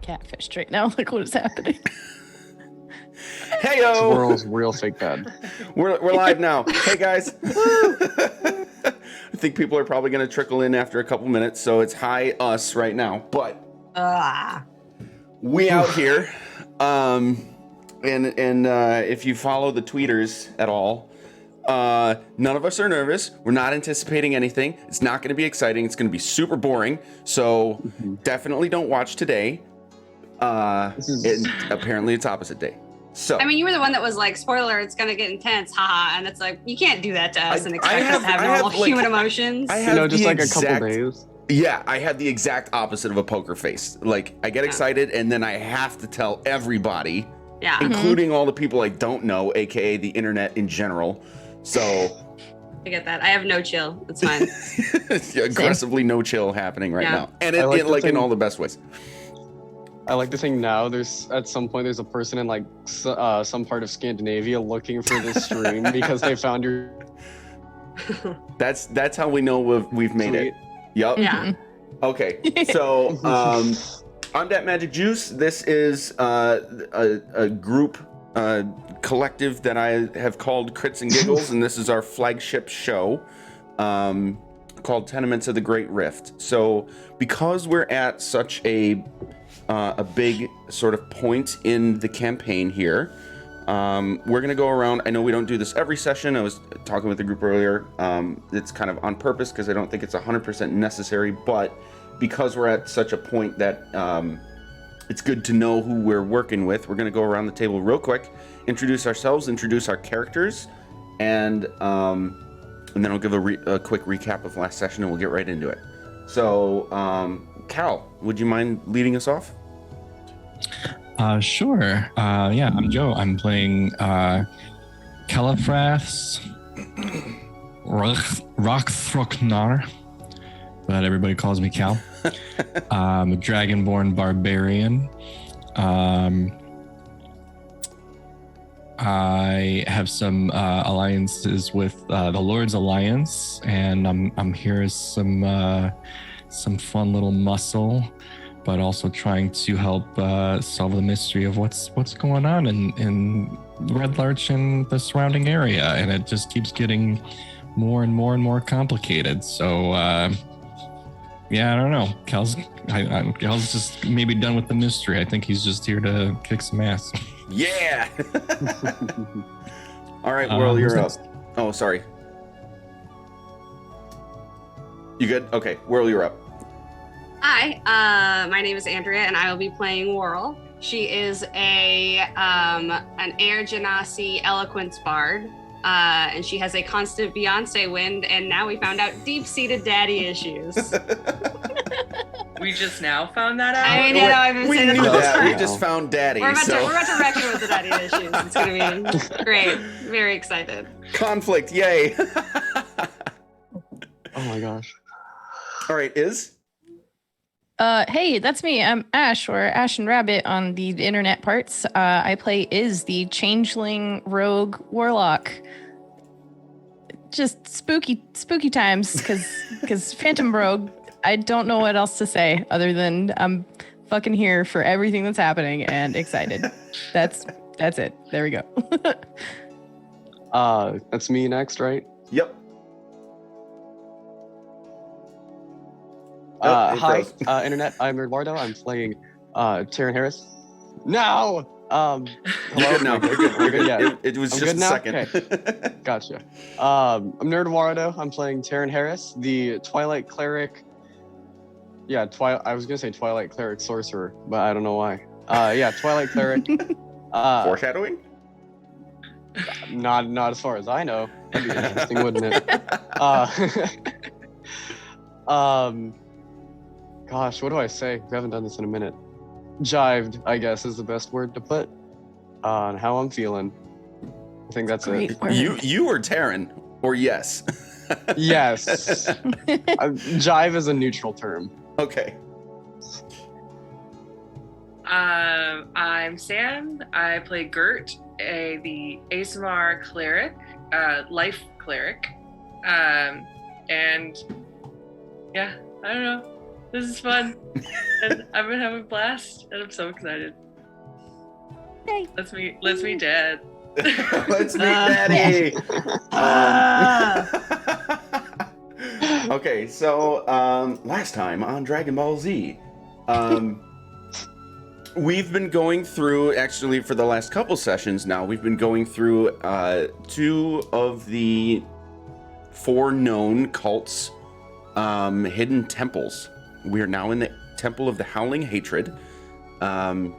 catfished right now. Like, what is happening? Heyo! Squirrel's real fake bad. We're live now. Hey guys. I think people are probably going to trickle in after a couple minutes, so it's hi us right now. But we out here, and if you follow the tweeters at all, none of us are nervous. We're not anticipating anything. It's not going to be exciting. It's going to be super boring. So definitely don't watch today. Apparently it's opposite day. So I mean, you were the one that was like, spoiler, it's going to get intense, haha. And it's like, you can't do that to us and expect us to have normal human emotions. I have just like a couple days. Yeah, I had the exact opposite of a poker face. Like, I get excited, and then I have to tell everybody, including all the people I don't know, aka the internet in general. So I get that. I have no chill. It's fine. Aggressively no chill happening right now, and in all the best ways. I like to think now there's at some point there's a person in like some part of Scandinavia looking for this stream because they found your. That's how we know we've made it. Yup. Yeah. Okay. So I'm that Magic Juice. This is a group collective that I have called Crits and Giggles, and this is our flagship show called Tenements of the Great Rift. So because we're at such a big sort of point in the campaign here, we're gonna go around. I know we don't do this every session. I was talking with the group earlier. It's kind of on purpose because I don't think it's 100% necessary, but because we're at such a point that it's good to know who we're working with, we're gonna go around the table real quick, introduce ourselves, introduce our characters, and then I'll give a quick recap of last session and we'll get right into it. So Cal, would you mind leading us off? Sure. Yeah, I'm Joe. I'm playing Califraths Rockthrocknar, but everybody calls me Cal. I'm a dragonborn barbarian. I have some alliances with the Lord's Alliance, and I'm here as some fun little muscle, but also trying to help solve the mystery of what's going on in Red Larch and the surrounding area, and it just keeps getting more and more complicated. So yeah, I don't know. Cal's just maybe done with the mystery. I think he's just here to kick some ass. Yeah. All right, Whirl, you're up. Oh, sorry. You good? Okay, Whirl, you're up. Hi, my name is Andrea, and I will be playing Whirl. She is an Air Genasi eloquence bard, and she has a constant Beyonce wind, and now we found out deep-seated daddy issues. We just now found that out? I know, I've been saying that the whole time. We just found daddy. We're about to wreck you with the daddy issues. It's going to be great. Very excited. Conflict, yay. Oh my gosh. All right, Iz? Hey, that's me. I'm Ash, or Ash and Rabbit on the internet parts. I play Iz, the changeling rogue warlock. Just spooky times, because Phantom Rogue. I don't know what else to say other than I'm fucking here for everything that's happening and excited. That's it. There we go. That's me next, right? Yep. Hi, internet. I'm Eduardo. I'm playing Taryn Harris. No. You're good now. You're good. Yeah. It was I'm just good a now? second. Okay. Gotcha. I'm Nerd Eduardo. I'm playing Taryn Harris, the Twilight Cleric. Yeah, I was gonna say Twilight Cleric Sorcerer, but I don't know why. Yeah, Twilight Cleric. Foreshadowing? Not as far as I know. That'd be interesting, wouldn't it? Gosh, what do I say? We haven't done this in a minute. Jived, I guess, is the best word to put on how I'm feeling. I think that's Great it. word. You or Taryn? Or yes? Yes. Jive is a neutral term. Okay. I'm Sam. I play Gert, the ASMR cleric, life cleric. And yeah, I don't know. This is fun. And I've been having a blast, and I'm so excited. Yay. Let's meet Dad. Let's meet Daddy. Okay, so last time on Dragon Ball Z, we've been going through, actually for the last couple sessions now, we've been going through 2 of the 4 known cults' hidden temples. We are now in the Temple of the Howling Hatred, and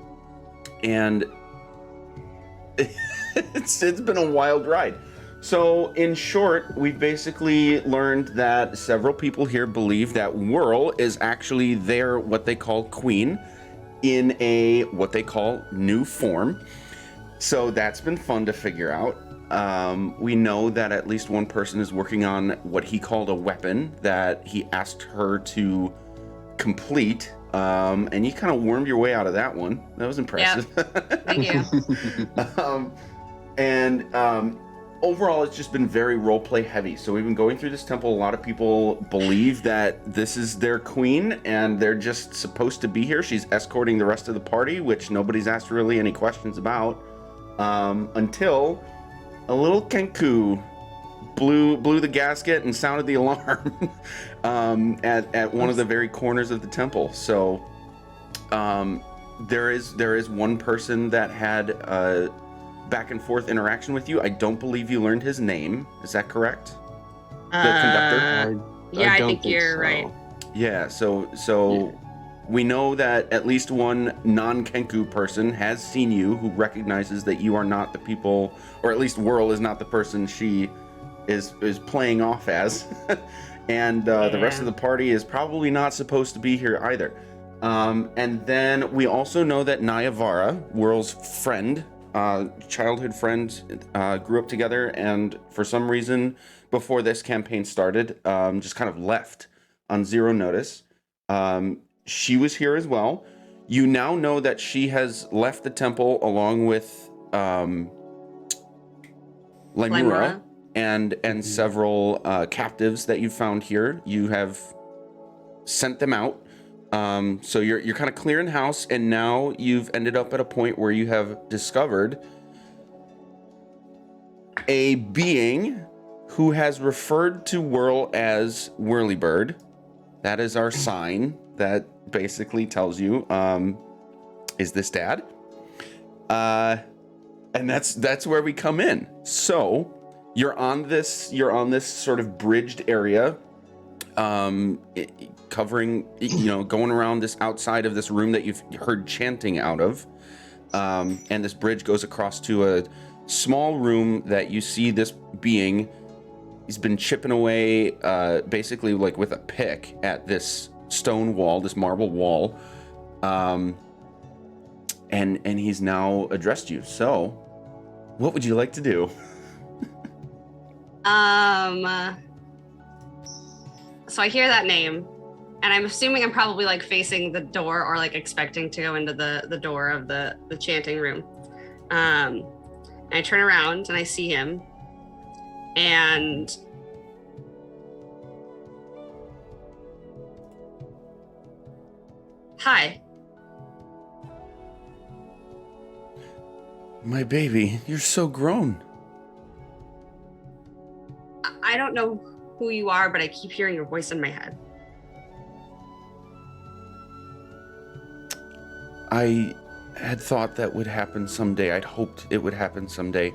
it's been a wild ride. So, in short, we've basically learned that several people here believe that Whirl is actually their, what they call, queen in a, what they call, new form. So that's been fun to figure out. We know that at least one person is working on what he called a weapon that he asked her to complete. And you kind of wormed your way out of that one. That was impressive. Yep. Thank you. Overall, it's just been very roleplay heavy. So we've been going through this temple. A lot of people believe that this is their queen and they're just supposed to be here. She's escorting the rest of the party, which nobody's asked really any questions about, until a little Kenku blew the gasket and sounded the alarm at one of the very corners of the temple. So there is one person that had back and forth interaction with you. I don't believe you learned his name. Is that correct? The conductor? Yeah, I don't think you're so. right. Yeah, so we know that at least one non-Kenku person has seen you who recognizes that you are not the people, or at least Whirl is not the person she is playing off as. And the rest of the party is probably not supposed to be here either. And then we also know that Nayavara, Whirl's friend, childhood friend, grew up together, and for some reason before this campaign started, just kind of left on zero notice. She was here as well. You now know that she has left the temple along with Lemura and several captives that you found here. You have sent them out. So you're kind of clearing house, and now you've ended up at a point where you have discovered a being who has referred to Whirl as Whirlybird. That is our sign that basically tells you, is this Dad? And that's where we come in. So you're on this sort of bridged area, covering, going around this outside of this room that you've heard chanting out of. And this bridge goes across to a small room that you see this being. He's been chipping away, basically like with a pick at this stone wall, this marble wall. And he's now addressed you. So what would you like to do? So I hear that name, and I'm assuming I'm probably like facing the door or like expecting to go into the door of the chanting room. And I turn around and I see him, and hi. My baby, you're so grown. I don't know who you are, but I keep hearing your voice in my head. I had thought that would happen someday. I'd hoped it would happen someday.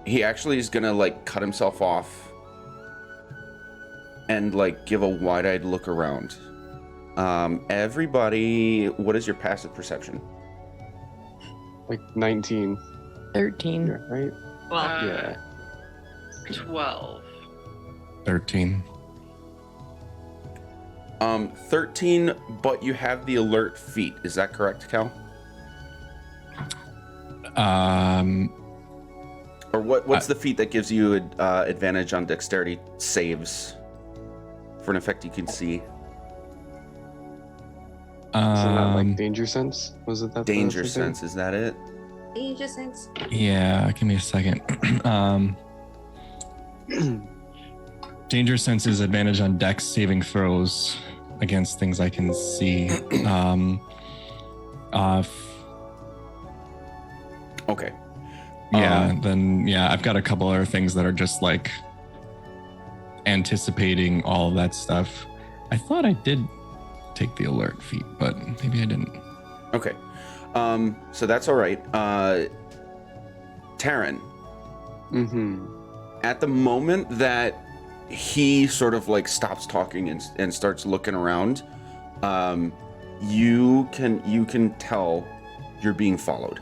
He actually is gonna like cut himself off and like give a wide-eyed look around. Everybody, what is your passive perception? Like 19. 13. Yeah, right? Well, Yeah. 12. 13. 13, but you have the alert feat. Is that correct, Cal? Or what's the feat that gives you advantage on dexterity saves for an effect you can see? Isn't that like danger sense? Was it that? Danger sense, is that it? danger sense. Yeah, give me a second. Danger sense is advantage on dex saving throws against things I can see. Okay. Then I've got a couple other things that are just like anticipating all of that stuff. I thought I did take the alert feat, but maybe I didn't. Okay. So that's all right. Taryn. Mm-hmm. At the moment that he sort of like stops talking and starts looking around, you can tell you're being followed.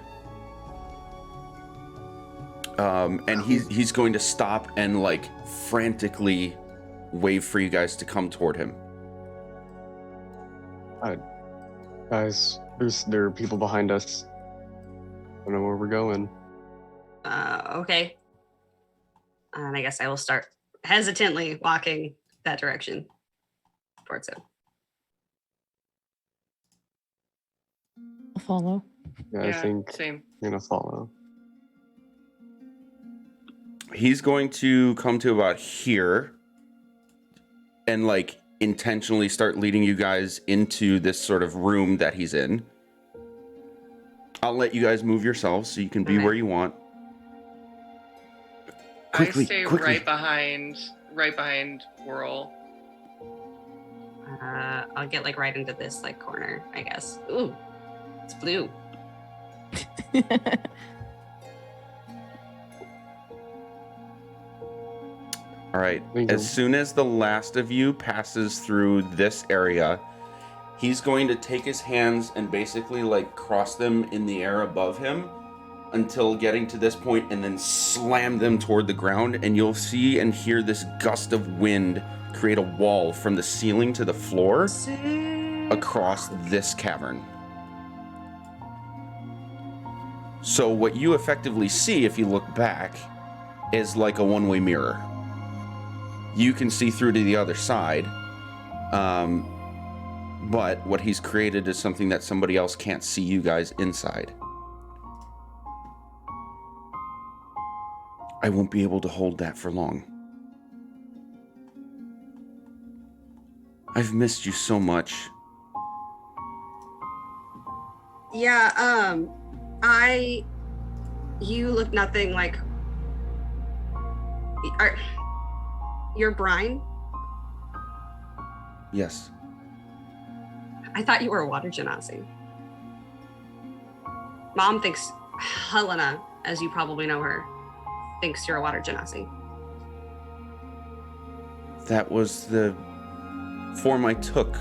And he's going to stop and like frantically wave for you guys to come toward him. Guys, there are people behind us. I don't know where we're going. Okay. And I guess I will start hesitantly walking that direction towards him. I'll follow. Yeah, I think same. I'm gonna follow. He's going to come to about here and like intentionally start leading you guys into this sort of room that he's in. I'll let you guys move yourselves so you can be where you want. Quickly, I stay quickly. right behind Whirl. I'll get like right into this like corner, I guess. Ooh, it's blue. All right. Thank you. As soon as the last of you passes through this area, he's going to take his hands and basically like cross them in the air above him until getting to this point and then slam them toward the ground, and you'll see and hear this gust of wind create a wall from the ceiling to the floor across this cavern. So what you effectively see if you look back is like a one-way mirror. You can see through to the other side, but what he's created is something that somebody else can't see you guys inside. I won't be able to hold that for long. I've missed you so much. Yeah, you look nothing like, you're Brine? Yes. I thought you were a water genasi. Mom thinks Helena, as you probably know her, thinks you're a water genasi. That was the form I took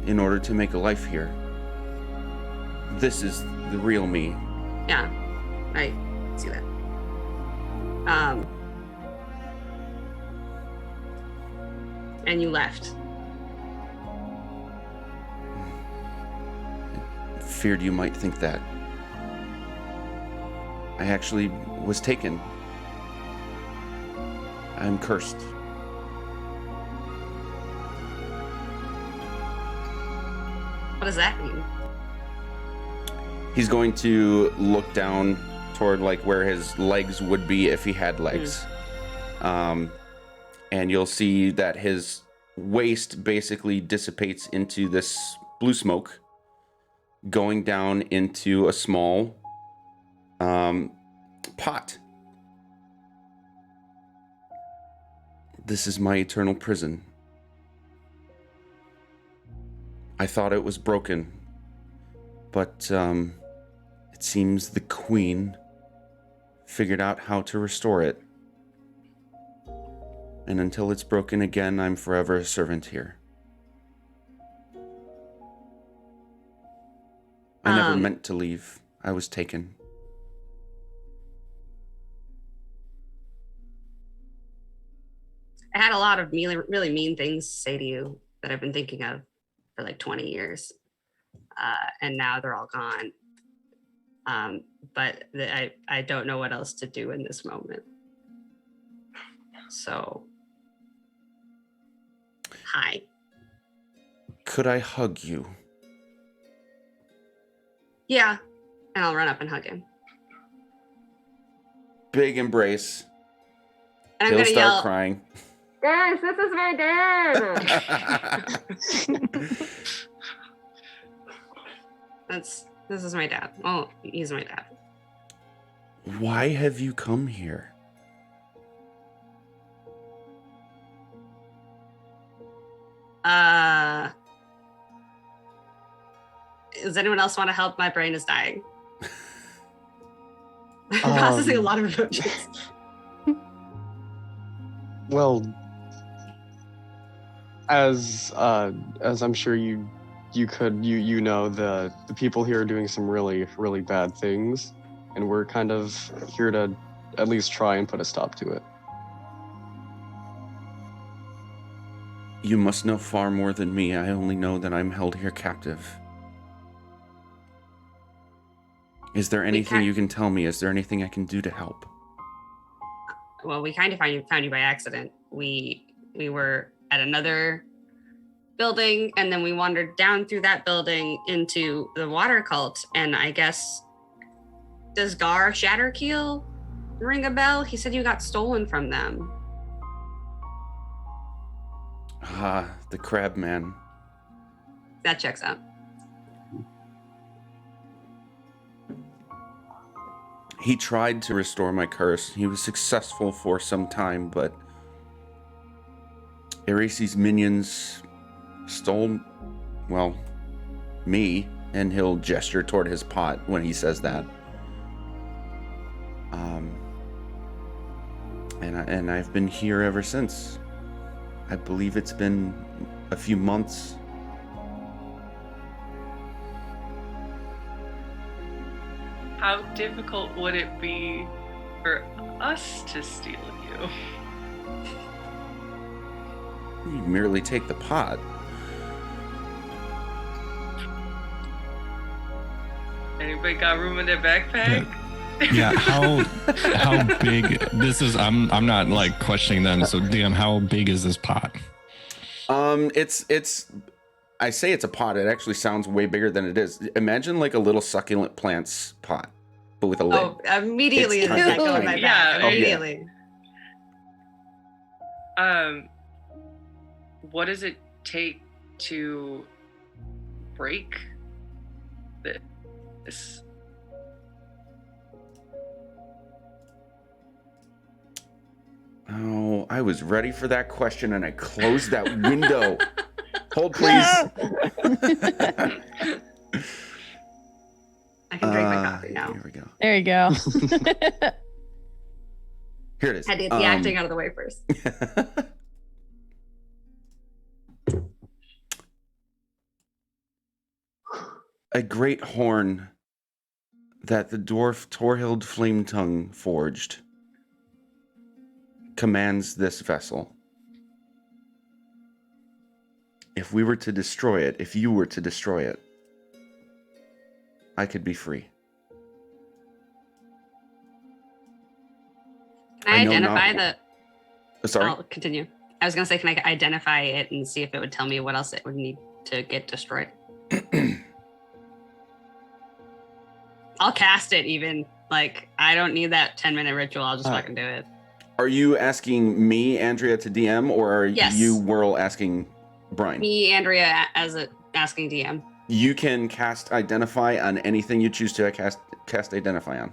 in order to make a life here. This is the real me. Yeah, I see that. And you left. Feared you might think that. I actually was taken. I'm cursed. What does that mean? He's going to look down toward like where his legs would be if he had legs. And you'll see that his waist basically dissipates into this blue smoke, going down into a small pot. This is my eternal prison. I thought it was broken, but it seems the queen figured out how to restore it. And until it's broken again, I'm forever a servant here. I never meant to leave. I was taken. I had a lot of really mean things to say to you that I've been thinking of for like 20 years. And now they're all gone. But I don't know what else to do in this moment. So, hi. Could I hug you? Yeah. And I'll run up and hug him. Big embrace. And I'm He'll gonna start yell, crying. Guys, this is my dad. This is my dad. Oh, he's my dad. Why have you come here? Does anyone else want to help? My brain is dying. I'm processing a lot of emotions. Well, as I'm sure you know, the people here are doing some really bad things, and we're kind of here to at least try and put a stop to it. You must know far more than me. I only know that I'm held here captive. Is there anything you can tell me? Is there anything I can do to help? Well, we kind of found you by accident. We were at another building, and then we wandered down through that building into the water cult. And I guess, does Gar Shatterkeel ring a bell? He said you got stolen from them. Ah, the crab man. That checks out. He tried to restore my curse. He was successful for some time, but Eresi's minions stole, well, me, and he'll gesture toward his pot when he says that. And I've been here ever since. I believe it's been a few months. How difficult would it be for us to steal you? You merely take the pot. Anybody got room in their backpack? Yeah, how big this is? I'm not like questioning them. So DM, how big is this pot? It's I say it's a pot. It actually sounds way bigger than it is. Imagine like a little succulent plants pot, but with a lid. Oh, immediately It's does that go in tiny. my Yeah. back. Oh, yeah. Immediately. What does it take to break this? Oh, I was ready for that question and I closed that window. Hold, please. I can drink my coffee now. Here we go. There you go. Here it is. Had to get the acting out of the way first. A great horn that the dwarf Torhild Flametongue forged commands this vessel. If we were to destroy it, if you were to destroy it, I could be free. Can I know identify not- the... Sorry? I'll continue. I was going to say, can I identify it and see if it would tell me what else it would need to get destroyed? I'll cast it even. Like, I don't need that 10-minute ritual. I'll just fucking do it. Are you asking me, Andrea, to DM, or are Yes. you, Whirl, asking Brian? Me, Andrea, as a asking DM. You can cast Identify on anything you choose to cast Identify on.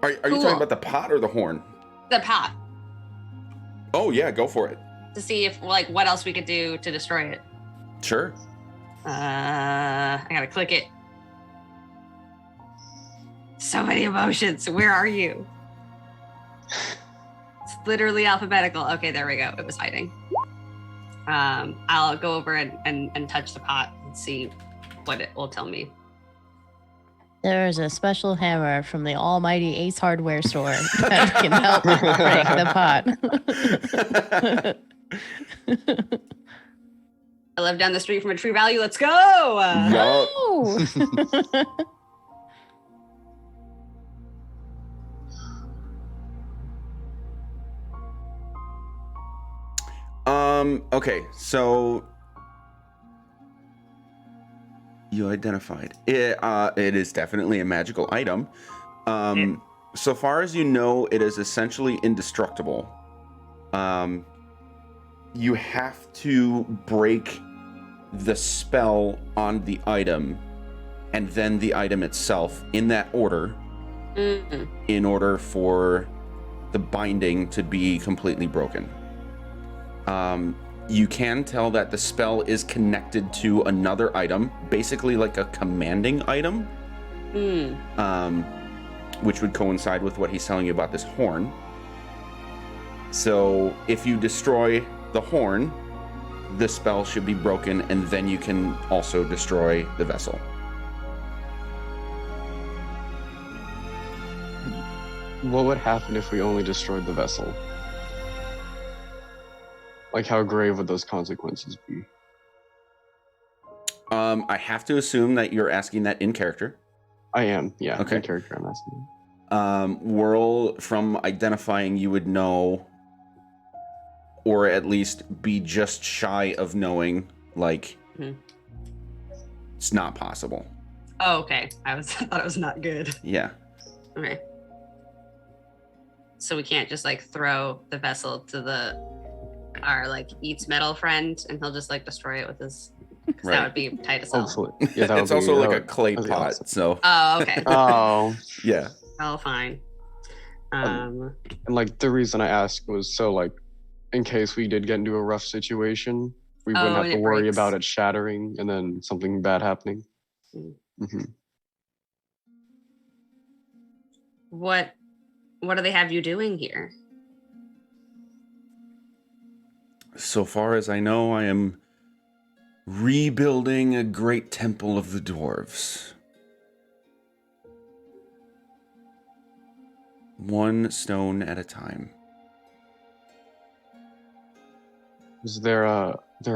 Are you Cool. talking about the pot or the horn? The pot. Oh, yeah, go for it. To see if, like, what else we could do to destroy it. Sure. I gotta click it. So many emotions. Where are you? It's literally alphabetical. Okay, there we go. It was hiding. I'll go over and touch the pot and see what it will tell me. There is a special hammer from the almighty Ace Hardware store that can help break the pot. I live down the street from a Tree Valley. Let's go! No. Oh. Okay, so you identified it. It is definitely a magical item. So far as you know, it is essentially indestructible. You have to break the spell on the item and then the item itself in that order in order for the binding to be completely broken. You can tell that the spell is connected to another item, basically like a commanding item, which would coincide with what he's telling you about this horn. So if you destroy the horn, the spell should be broken, and then you can also destroy the vessel. What would happen if we only destroyed the vessel? Like, how grave would those consequences be? I have to assume that you're asking that in character. I am, yeah. Okay. In character, I'm asking. Whirl, from identifying, you would know, or at least be just shy of knowing, like, it's not possible. Oh, okay. I thought it was not good. Yeah. Okay. So we can't just like throw the vessel to our like eats metal friend and he'll just like destroy it with his. Right. That would be tight as hell. Hopefully. Yeah, that It's would also be, like that a clay that'd be pot, awesome. so Oh, okay. Oh. yeah. Oh, fine. And like the reason I asked was so like in case we did get into a rough situation, we wouldn't have and to it worry breaks. about it shattering and then something bad happening. Mm-hmm. What do they have you doing here? So far as I know, I am rebuilding a great temple of the dwarves. One stone at a time. Is there a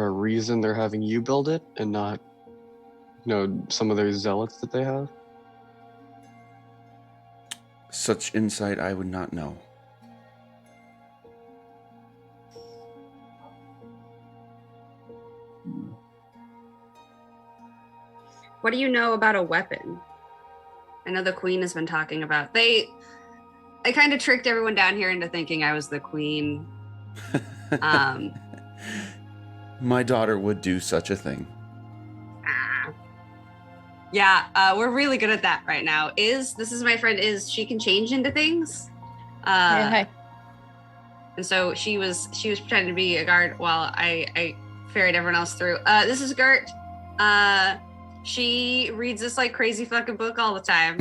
reason they're having you build it and not, some of their zealots that they have? Such insight I would not know. What do you know about a weapon? I know the queen has been talking about. I kind of tricked everyone down here into thinking I was the queen. My daughter would do such a thing. Yeah, we're really good at that right now. This is my friend she can change into things. Hi. And so she was pretending to be a guard while I ferried everyone else through. This is Gert. She reads this like crazy fucking book all the time.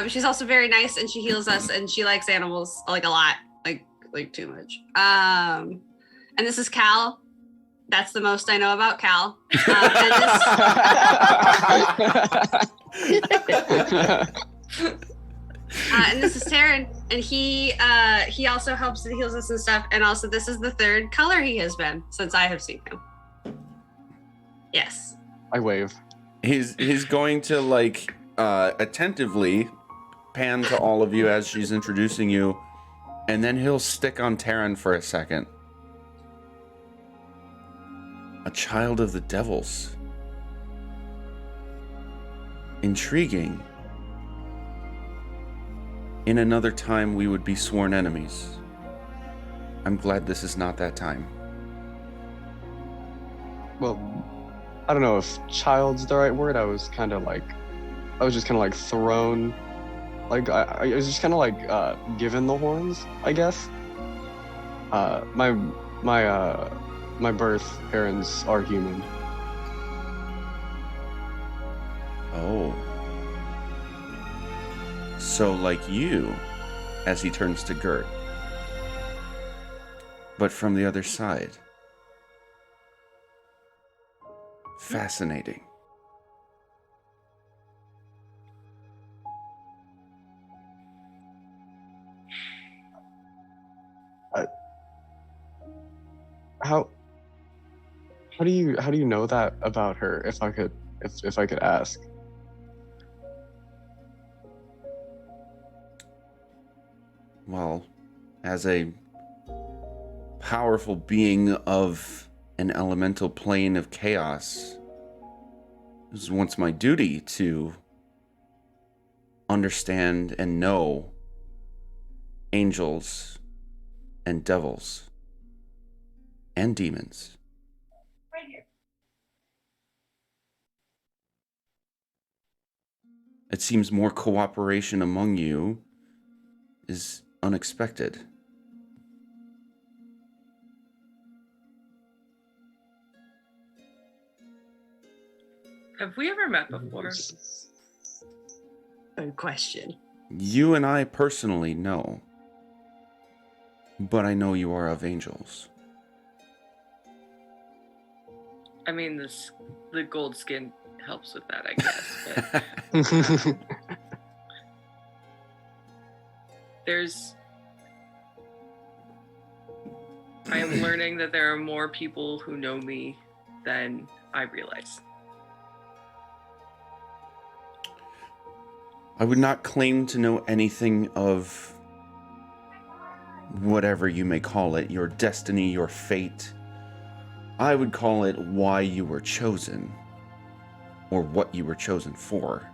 She's also very nice and she heals us and she likes animals like a lot, like too much. And this is Cal. That's the most I know about Cal. And this is Taryn, and he also helps and heals us and stuff. And also, this is the third color he has been since I have seen him. Yes. I wave. He's going to like attentively pan to all of you as she's introducing you, and then he'll stick on Taryn for a second. A child of the devils. Intriguing. In another time, we would be sworn enemies. I'm glad this is not that time. Well, I don't know if child's the right word. I was just kind of like thrown. Like, I was just kind of like given the horns, I guess. My birth parents are human. Oh. So like you, as he turns to Gert. But from the other side. Fascinating. How do you know that about her? If I could ask. Well, as a powerful being of an elemental plane of chaos, it was once my duty to understand and know angels and devils and demons. Right here. It seems more cooperation among you is unexpected. Have we ever met before? Good question. You and I personally know, but I know you are of angels. I mean, the gold skin helps with that, I guess. But I am learning that there are more people who know me than I realize. I would not claim to know anything of whatever you may call it, your destiny, your fate. I would call it why you were chosen, or what you were chosen for.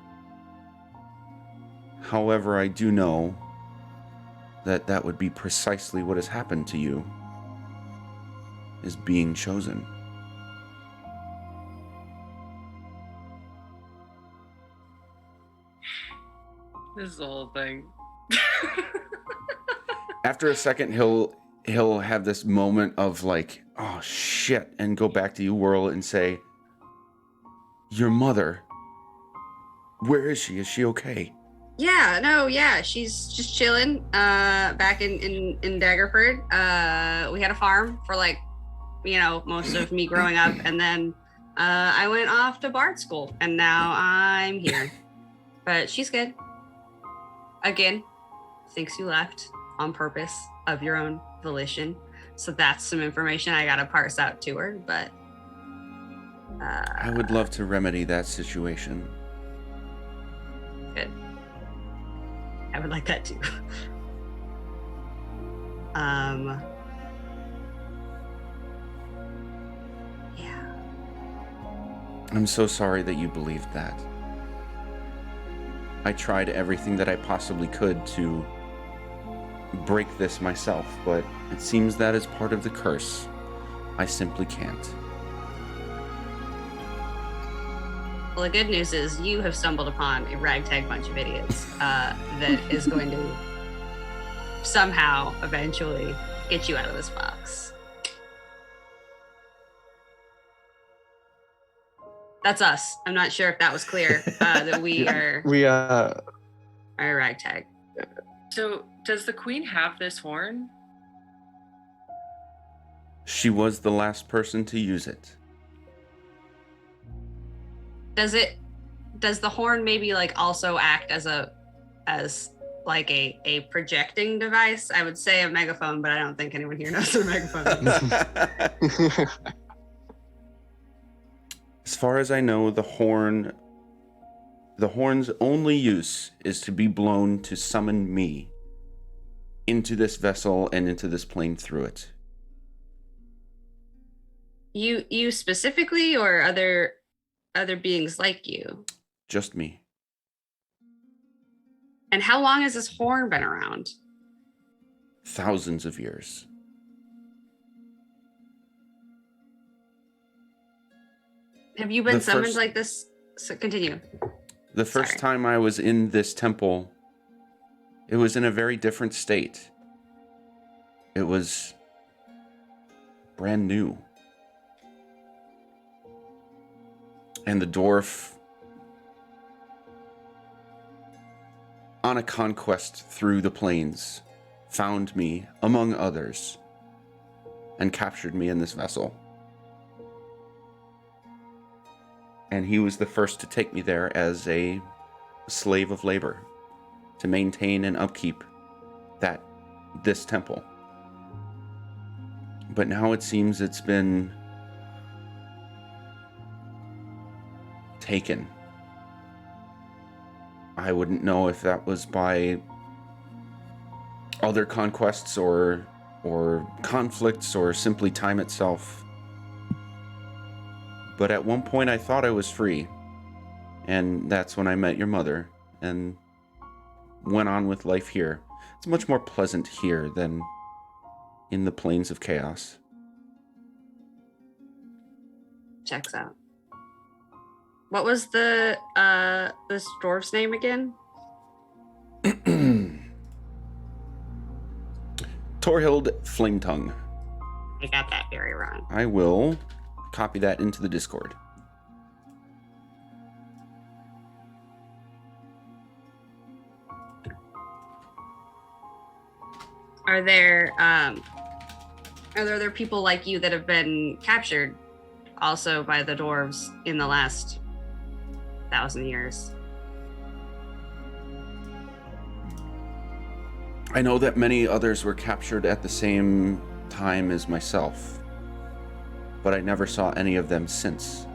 However, I do know that that would be precisely what has happened to you, is being chosen. This is the whole thing. After a second, he'll have this moment of like, oh shit, and go back to you, Whirl, and say, your mother, where is she? Is she okay? Yeah, no, yeah, she's just chilling. Back in Daggerford. We had a farm for most of me growing up, and then I went off to Bard school, and now I'm here. But she's good. Again, thinks you left on purpose of your own volition. So that's some information I gotta parse out to her, but I would love to remedy that situation. Good. I would like that too. Yeah. I'm so sorry that you believed that. I tried everything that I possibly could to break this myself, but it seems that is part of the curse. I simply can't. Well, the good news is you have stumbled upon a ragtag bunch of idiots that is going to somehow eventually get you out of this box. That's us. I'm not sure if that was clear, that we are a ragtag. So, does the queen have this horn? She was the last person to use it. Does the horn maybe also act as a projecting device? I would say a megaphone, but I don't think anyone here knows what a megaphone is. As far as I know, the horn's only use is to be blown to summon me into this vessel and into this plane through it. You specifically, or other beings like you? Just me. And how long has this horn been around? Thousands of years. Have you been summoned like this? So continue. The first time I was in this temple, it was in a very different state. It was brand new. And the dwarf, on a conquest through the plains, found me, among others, and captured me in this vessel. And he was the first to take me there as a slave of labor, to maintain and upkeep this temple. But now it seems it's been taken. I wouldn't know if that was by other conquests or conflicts or simply time itself. But at one point I thought I was free, and that's when I met your mother and went on with life here. It's much more pleasant here than in the plains of chaos. Checks out. What was this dwarf's name again? Torhild Flametongue. I got that very wrong. I will copy that into the Discord. Are there other people like you that have been captured also by the dwarves in the last 1,000 years? I know that many others were captured at the same time as myself, but I never saw any of them since.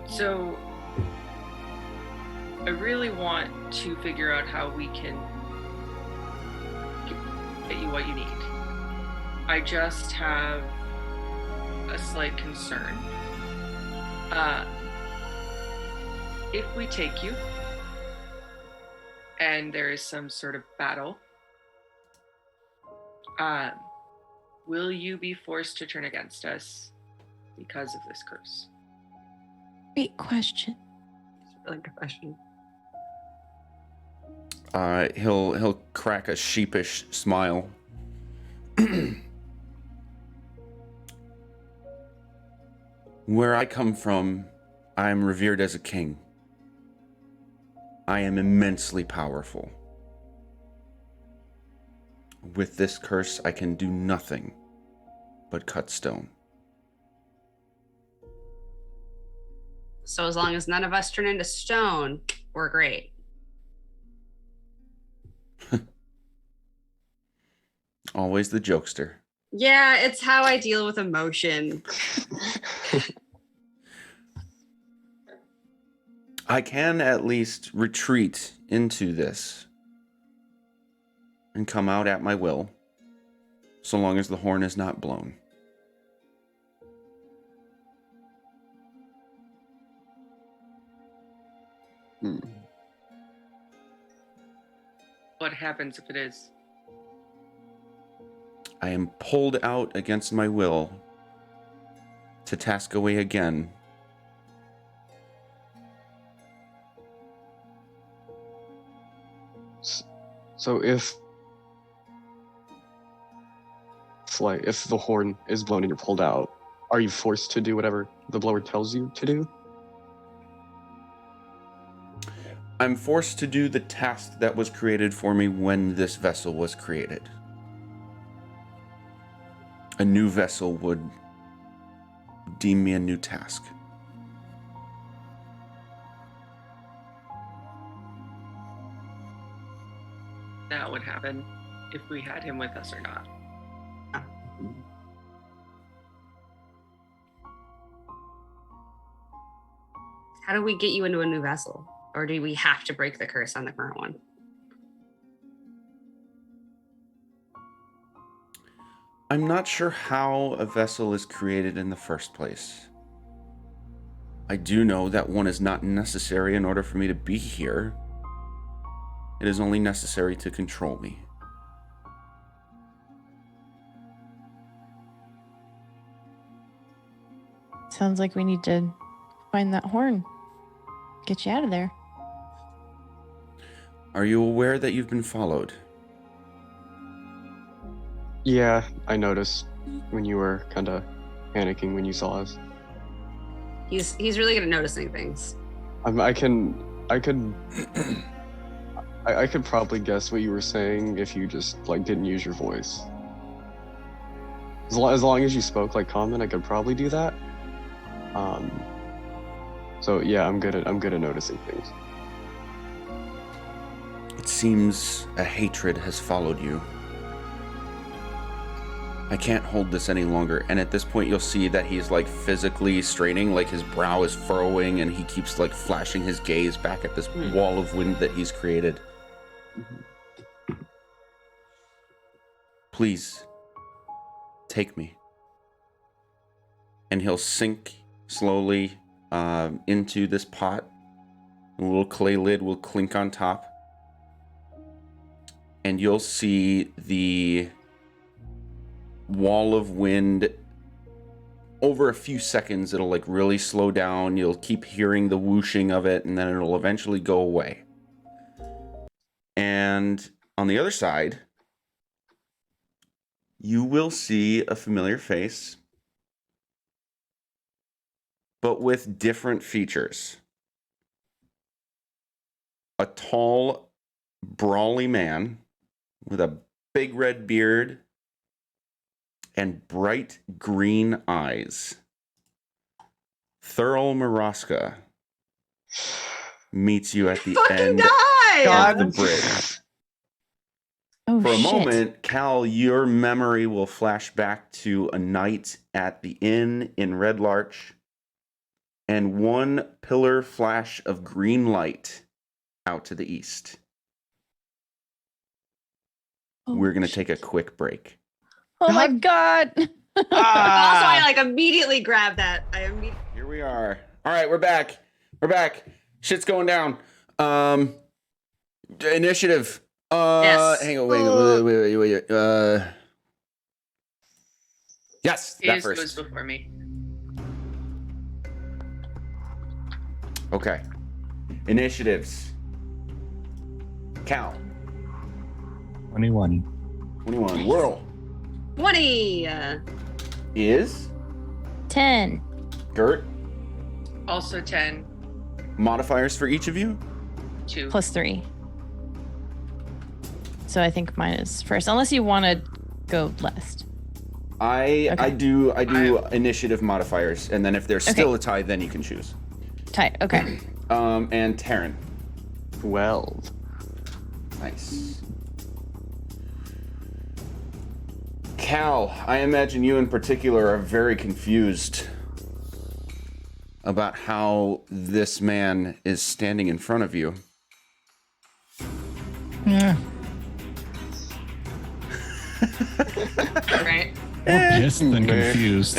So I really want to figure out how we can get you what you need. I just have a slight concern. If we take you and there is some sort of battle, will you be forced to turn against us because of this curse? Great question. It's a really good question. He'll crack a sheepish smile. Where I come from, I am revered as a king. I am immensely powerful. With this curse, I can do nothing but cut stone. So as long as none of us turn into stone, we're great. Always the jokester. Yeah, it's how I deal with emotion. I can at least retreat into this and come out at my will, so long as the horn is not blown. What happens if it is? I am pulled out against my will to task away again. So if the horn is blown and you're pulled out, are you forced to do whatever the blower tells you to do? I'm forced to do the task that was created for me when this vessel was created. A new vessel would deem me a new task. That would happen if we had him with us or not. How do we get you into a new vessel? Or do we have to break the curse on the current one? I'm not sure how a vessel is created in the first place. I do know that one is not necessary in order for me to be here. It is only necessary to control me. Sounds like we need to find that horn. Get you out of there. Are you aware that you've been followed? Yeah, I noticed when you were kind of panicking when you saw us. He's really good at noticing things. I could probably guess what you were saying if you just like didn't use your voice. As long as you spoke like common, I could probably do that. So yeah, I'm good at noticing things. It seems a hatred has followed you. I can't hold this any longer. And at this point, you'll see that he's like physically straining, like his brow is furrowing, and he keeps like flashing his gaze back at this wall of wind that he's created. Please, take me. And he'll sink slowly into this pot A little clay lid will clink on top. And you'll see the wall of wind. Over a few seconds, it'll like really slow down. You'll keep hearing the whooshing of it, and then it'll eventually go away. And on the other side, you will see a familiar face, but with different features. A tall, brawly man with a big red beard and bright green eyes. Thurl Maraska meets you at the end of the bridge. Oh, For a shit. moment, Cal, your memory will flash back to a night at the inn in Red Larch and one pillar flash of green light out to the east. Oh, We're going to shit. take a quick break. Oh my god. Also, I like immediately grabbed that. Here we are. All right, we're back. We're back. Shit's going down. Initiative. Yes. Hang on. Wait. Yes, that His goes first. before me. Okay. Initiatives. Cal. 21. 21. Whirl. 20. Is. 10. Gert. Also 10, Modifiers for each of you? 2. Plus 3. So I think mine is first, unless you want to go last. I do I- initiative modifiers, and then if there's still a tie, then you can choose. Tight. Okay. And Taryn. 12. Nice. Cal, I imagine you in particular are very confused about how this man is standing in front of you. Yeah. Right? More pissed than confused.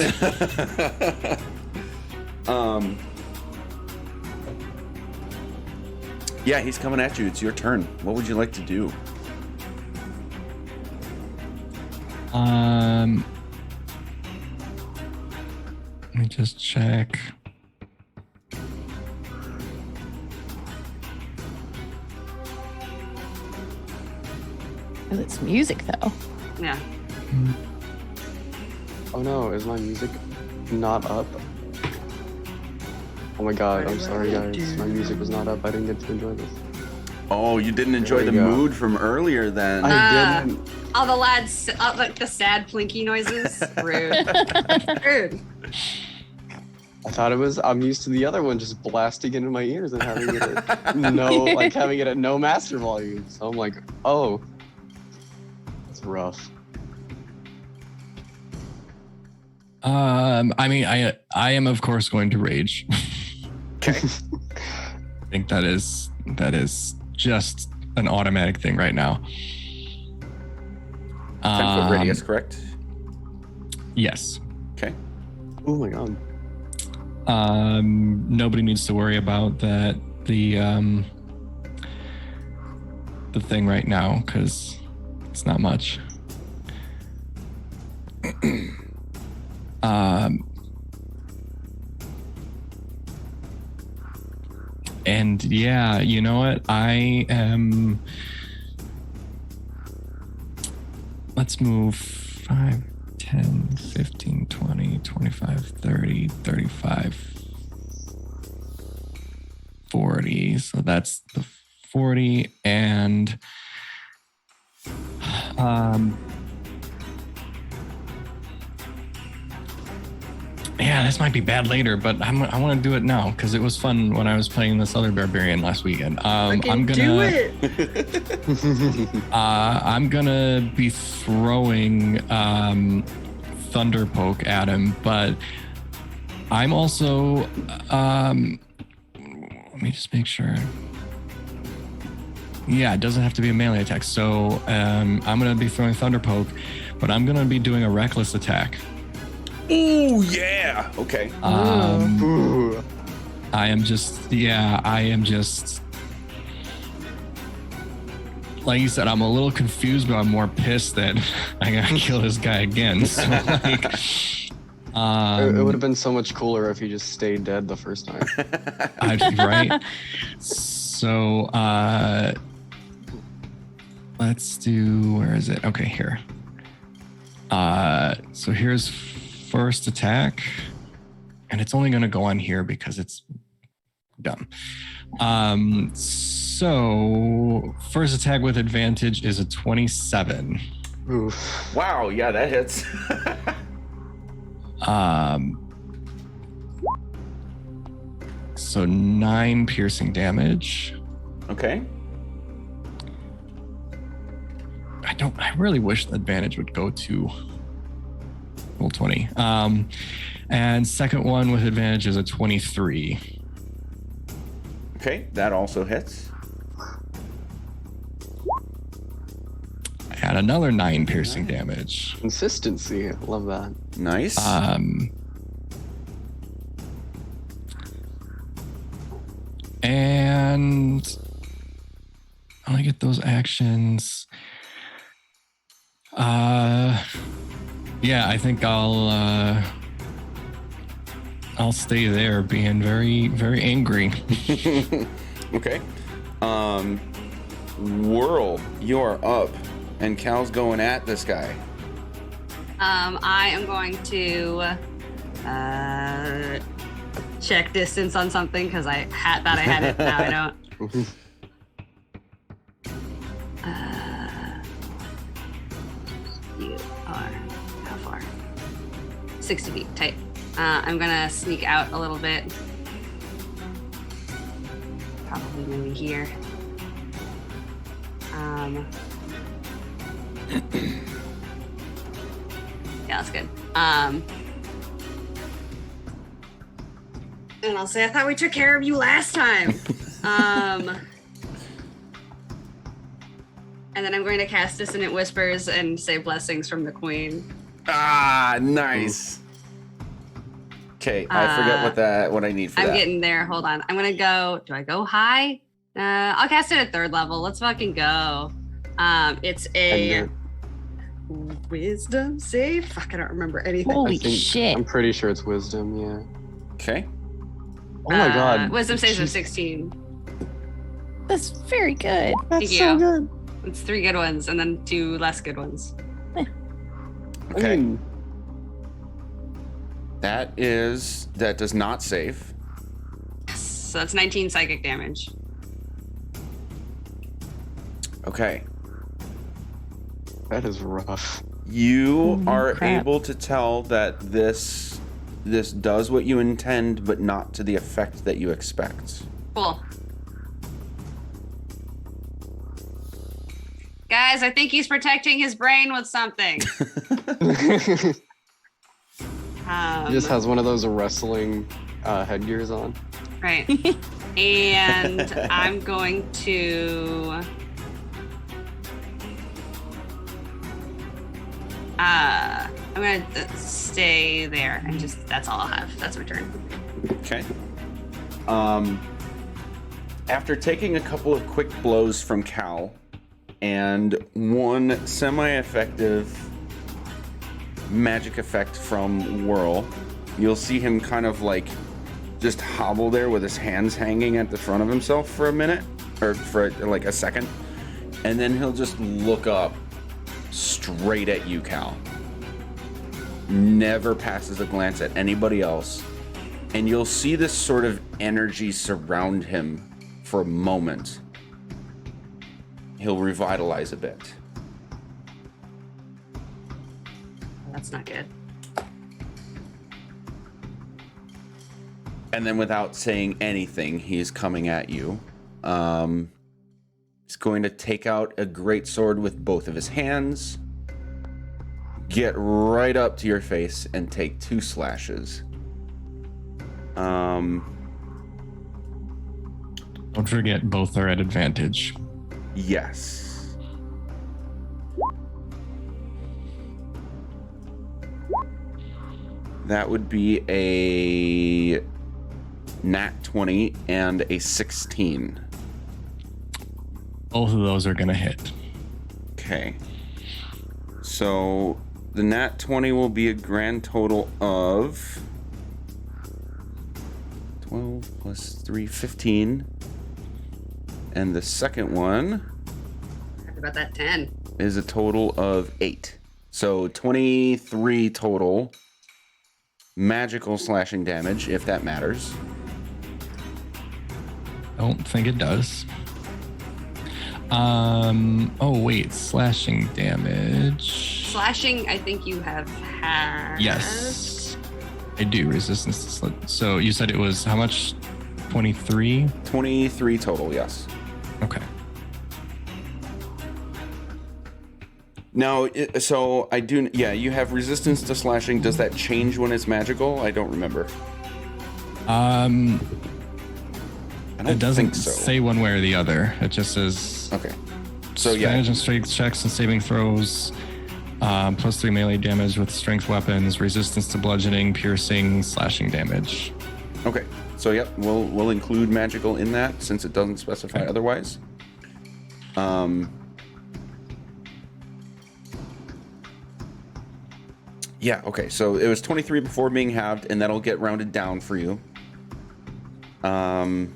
Yeah, he's coming at you. It's your turn. What would you like to do? Let me just check. Ooh, it's music though. Yeah. Oh no, is my music not up? Oh my god, I'm sorry guys. My music was not up. I didn't get to enjoy this. Oh, you didn't enjoy There the you go. mood from earlier then. I didn't. All the lads, like the sad plinky noises. Rude. Rude. I thought it was. I'm used to the other one just blasting into my ears and having it at having it at no master volume. So I'm like, oh, it's rough. I mean, I am of course going to rage. Okay. I think that is just an automatic thing right now. 10-foot radius, correct? Yes. Okay. Oh my god. Nobody needs to worry about the thing right now because it's not much. And yeah, you know what? I am. Let's move 5, 10, 15, 20, 25, 30, 35, 40. So that's the 40. And yeah, this might be bad later, but I want to do it now because it was fun when I was playing this other barbarian last weekend. I'm gonna do it. I'm gonna be throwing thunder poke at him, but I'm also let me just make sure. Yeah, it doesn't have to be a melee attack. So I'm gonna be throwing thunder poke, but I'm gonna be doing a reckless attack. Ooh, yeah. Okay. Ooh. I am just like you said, I'm a little confused, but I'm more pissed that I gotta kill this guy again. So like, It would have been so much cooler if he just stayed dead the first time. right? So let's do, where is it? Okay, here. So here's first attack, and it's only gonna go on here because it's dumb. So first attack with advantage is a 27. Oof. Wow, yeah, that hits. So 9 piercing damage. Okay. I really wish the advantage would go to roll 20. And second one with advantage is a 23. Okay, that also hits. And another 9 piercing damage. Consistency. Love that. Nice. And I want to get those actions. Yeah, I think I'll stay there being very, very angry. Okay. Whirl, you're up, and Cal's going at this guy. I am going to check distance on something because I thought I had it. Now I don't. You are how far? 60 feet. Tight. I'm gonna sneak out a little bit. Probably maybe here. Yeah, that's good. And I'll say, I thought we took care of you last time. And then I'm going to cast Dissonant Whispers and say blessings from the Queen. Ah, nice. Okay, I forget what I need for that. I'm getting there. Hold on. I'm gonna go. Do I go high? I'll cast it at 3rd level. Let's fucking go. It's a wisdom save. Fuck, I don't remember anything. Holy shit. I'm pretty sure it's wisdom, yeah. Okay. Oh my god. Wisdom saves of 16. That's very good. That's Thank so you. good. It's 3 good ones and then 2 less good ones. Okay. I mean, That does not save. So that's 19 psychic damage. Okay. that is rough. You are crap. able to tell that this does what you intend, but not to the effect that you expect. Cool. Guys, I think he's protecting his brain with something. He just has one of those wrestling headgears on. Right. And I'm going to I'm gonna stay there and just that's all I'll have. That's my turn. Okay. After taking a couple of quick blows from Cal and one semi-effective magic effect from Whirl, you'll see him kind of like just hobble there with his hands hanging at the front of himself for a minute, or for like a second, and then he'll just look up straight at you, Cal. Never passes a glance at anybody else, and you'll see this sort of energy surround him for a moment. He'll revitalize a bit. That's not good. And then without saying anything, he's coming at you. He's going to take out a great sword with both of his hands, get right up to your face, and take 2 slashes. Don't forget, both are at advantage. Yes. That would be a nat 20, and a 16. Both of those are gonna hit. Okay. So the nat 20 will be a grand total of 12 plus 3, 15. And the second one Talk about that 10. is a total of 8. So 23 total magical slashing damage, if that matters. Don't think it does. Oh wait, slashing damage. Slashing, I think you have had. Yes, I do. Resistance to slit. So you said it was how much? 23? 23 total, yes. Okay. Now, so I do, yeah, you have resistance to slashing. Does that change when it's magical? I don't remember. I don't It doesn't think so. say one way or the other. It just says Okay. So yeah, advantage and strength checks and saving throws. Plus 3 melee damage with strength weapons, resistance to bludgeoning, piercing, slashing damage. okay. So yep, we'll include magical in that since it doesn't specify Okay. otherwise. Yeah, okay. So it was 23 before being halved, and that'll get rounded down for you. 12.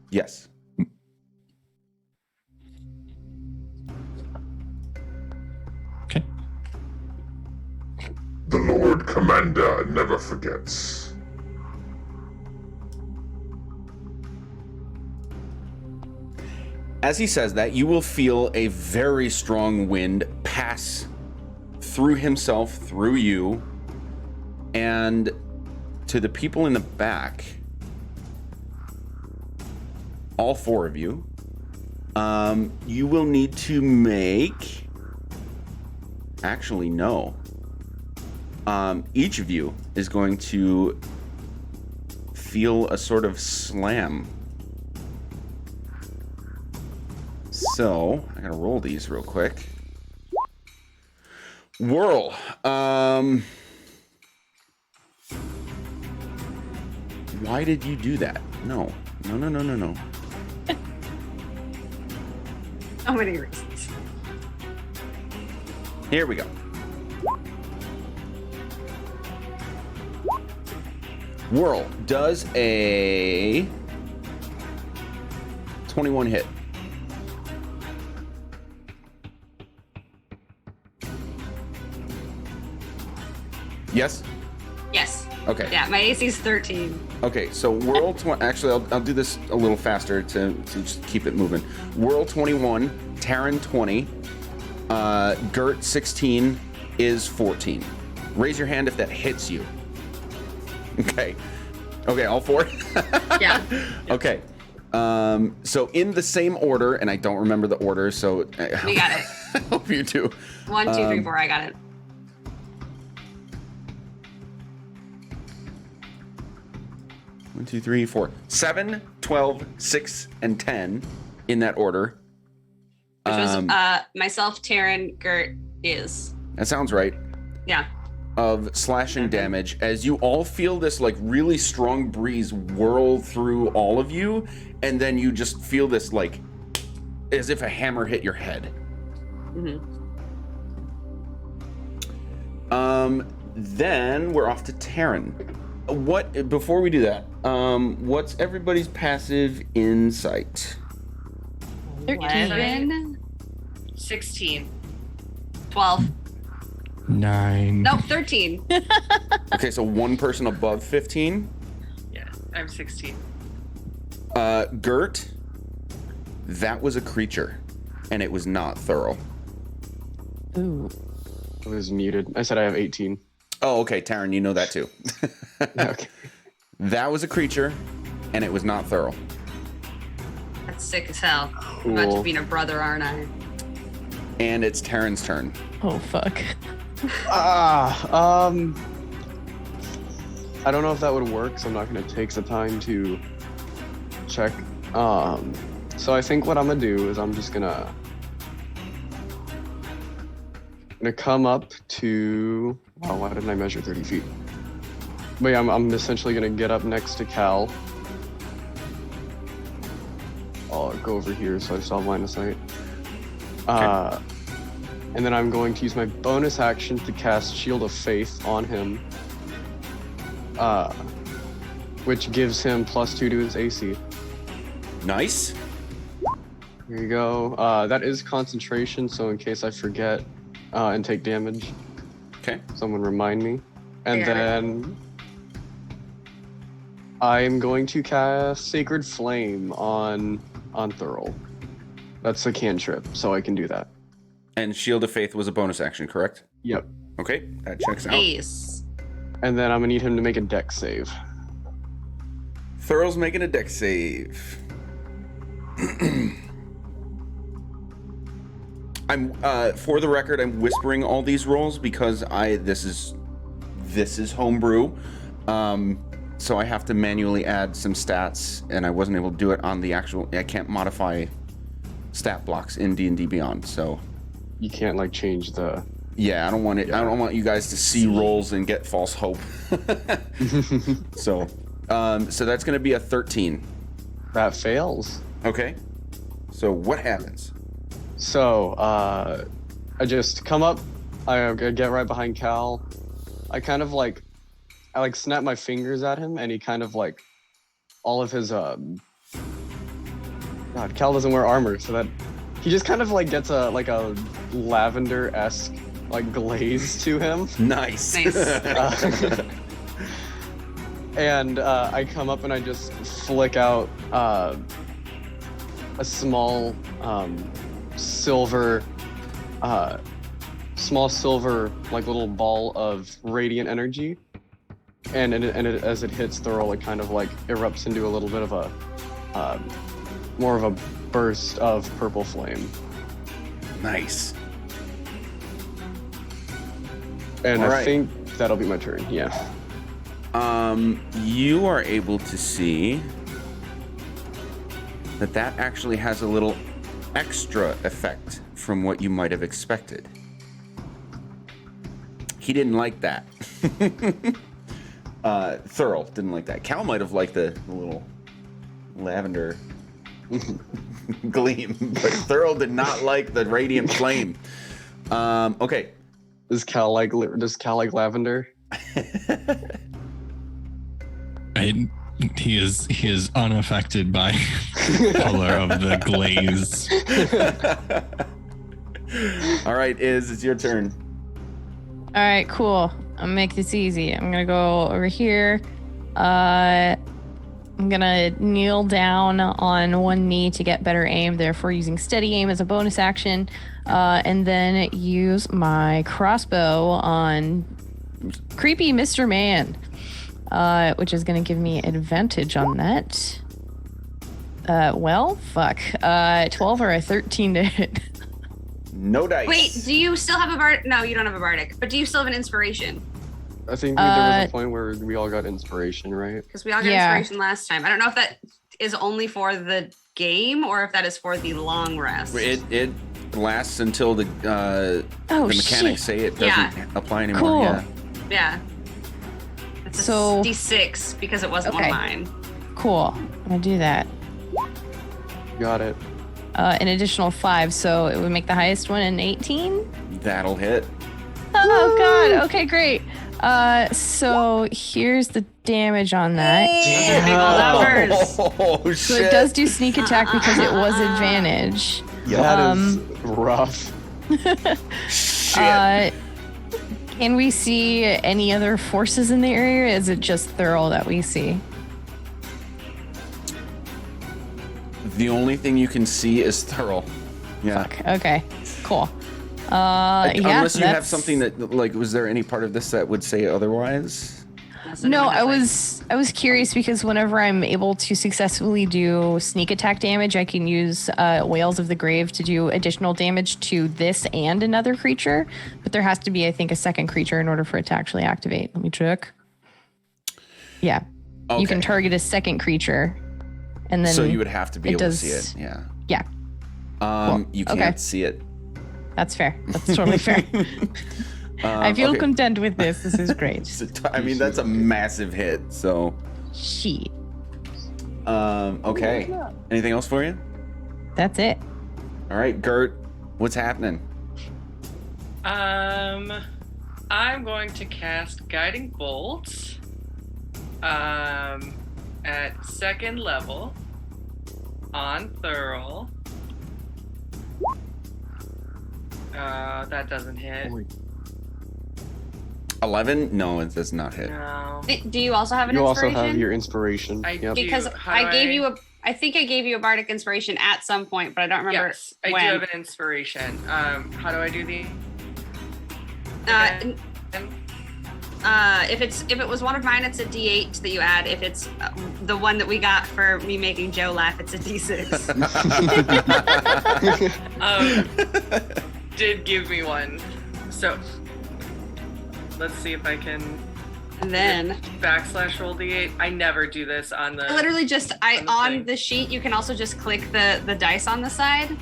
Yes. Okay. The Lord Commander never forgets. As he says that, you will feel a very strong wind pass through himself, through you, and to the people in the back, all 4 of you, you will need to make... Actually, no. Each of you is going to feel a sort of slam. So, I gotta roll these real quick. Whirl. Why did you do that? No. No. So many reasons. Here we go. Whirl does a 21 hit. Yes? Yes. Okay. Yeah, my AC is 13. Okay, so Whirl 20. Actually, I'll do this a little faster to just keep it moving. Whirl 21, Terran 20, Gert 16, is 14. Raise your hand if that hits you. Okay. Okay, all 4? Yeah. Okay. So in the same order, and I don't remember the order, so We got it. I hope you do. 1, 2, 3, 4. I got it. 1, 2, 3, 4. 7, 12, 6, and 10 in that order. Which was myself, Taryn, Gert, is. That sounds right. Yeah. Of slashing damage as you all feel this like really strong breeze whirl through all of you, and then you just feel this like as if a hammer hit your head. Then we're off to Taryn. What before we do that, what's everybody's passive insight? 11, 16. 12. 9. Nope, 13. Okay, so one person above 15. Yeah, I'm 16. Gert, that was a creature, and it was not thorough. Ooh. I was muted. I said I have 18. Oh, okay, Taryn, you know that too. Okay. That was a creature, and it was not thorough. That's sick as hell. I'm about to Cool. be a brother, aren't I? And it's Taryn's turn. Oh, fuck. I don't know if that would work, so I'm not gonna take the time to check. So I think what I'm gonna do is I'm just gonna come up to. Oh, why didn't I measure 30 feet? But yeah, I'm essentially gonna get up next to Cal. I'll go over here so I still have line of sight. And then I'm going to use my bonus action to cast Shield of Faith on him, which gives him +2 to his AC. Nice. Here you go. That is concentration, so in case I forget and take damage, Okay. someone remind me. And Yeah. then I'm going to cast Sacred Flame on Thurl. That's a cantrip, so I can do that. And Shield of Faith was a bonus action, correct? Yep. Okay, that checks out. Ace. And then I'm gonna need him to make a dex save. Thurl's making a dex save. I'm for the record, I'm whispering all these rolls because this is homebrew. So I have to manually add some stats, and I wasn't able to do it on the actual. I can't modify stat blocks in D&D Beyond, so You can't like change the. yeah, I don't want it. Yeah. I don't want you guys to see rolls and get false hope. So that's gonna be a 13. That fails. Okay. So what happens? So I just come up. I get right behind Cal. I snap my fingers at him, and he kind of like all of his God, Cal doesn't wear armor, so that he just kind of like gets a lavender-esque like glaze to him. Nice. Nice. And I come up and I just flick out a small silver like little ball of radiant energy, and as it hits Thurl, it kind of like erupts into a little bit of a more of a burst of purple flame. Nice. And All I right. think that'll be my turn. Yeah. You are able to see that actually has a little extra effect from what you might have expected. He didn't like that. Thurl didn't like that. Cal might have liked the little lavender gleam, but Thurl did not like the radiant flame. Okay. Does Cal like lavender? He is unaffected by color of the glaze. All right, it's your turn. All right, cool. I'll make this easy. I'm gonna go over here. I'm gonna kneel down on one knee to get better aim, therefore using steady aim as a bonus action, and then use my crossbow on creepy Mr. Man, which is gonna give me advantage on that. 12 or a 13 to hit. No dice. Wait, do you still have a bard? No, you don't have a bardic. But do you still have an inspiration? I think there was a point where we all got inspiration, right? Because we all got Yeah. inspiration last time. I don't know if that is only for the game or if that is for the long rest. It lasts until the mechanics say it doesn't apply anymore. Cool. Yeah. Yeah. It's a So- D6 because it wasn't one Okay. of mine. Cool. I'm gonna do that. Got it. An additional 5, so it would make the highest one an 18. That'll hit. Oh god. Okay, great. So here's the damage on that. Big old numbers. Oh shit. So it does do sneak attack because it was advantage. That is rough. Shit. Can we see any other forces in the area? Or is it just Thurl that we see? The only thing you can see is Thurl. Yeah. Fuck. Okay. Cool. Unless you have that's- something that, like, was there any part of this that would say otherwise? No, I was curious because whenever I'm able to successfully do sneak attack damage, I can use Whales of the Grave to do additional damage to this and another creature. But there has to be, I think, a second creature in order for it to actually activate. Let me check. Yeah, Okay. you can target a second creature, and then So you would have to be it able to does- see it. Yeah. Yeah, You can't okay. see it. that's fair. That's totally fair. I feel okay. content with this. This is great. I mean, that's a massive hit. So, Shit. okay. Anything else for you? That's it. All right, Gert, what's happening? I'm going to cast Guiding Bolt at 2nd level on Thurl. That doesn't hit. 11? No, it does not hit. No. Do you also have an You also inspiration? have your inspiration. I Yep. do. Because How I do gave you a. I think I gave you a bardic inspiration at some point, but I don't remember Yes, I when. do have an inspiration. How do I do the? Uh, if it was one of mine, it's a D8 that you add. If it's the one that we got for me making Joe laugh, it's a D6. Did give me one. So let's see if I can And then backslash roll d8. I never do this on the. literally just on the on thing. the sheet, you can also just click the dice on the side.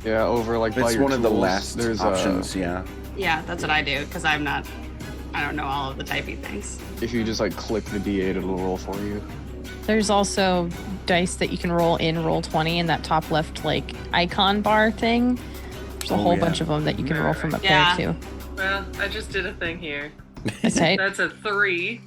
Yeah, over like by It's your one of the tools, last there's options, yeah. Yeah, that's what I do because I don't know all of the typey things. If you just like click the D8, it'll roll for you. There's also dice that you can roll in Roll20 in that top left like icon bar thing. There's a Oh, whole yeah. bunch of them that you can roll from up Yeah. there too. Well, I just did a thing here. That's right. That's a 3.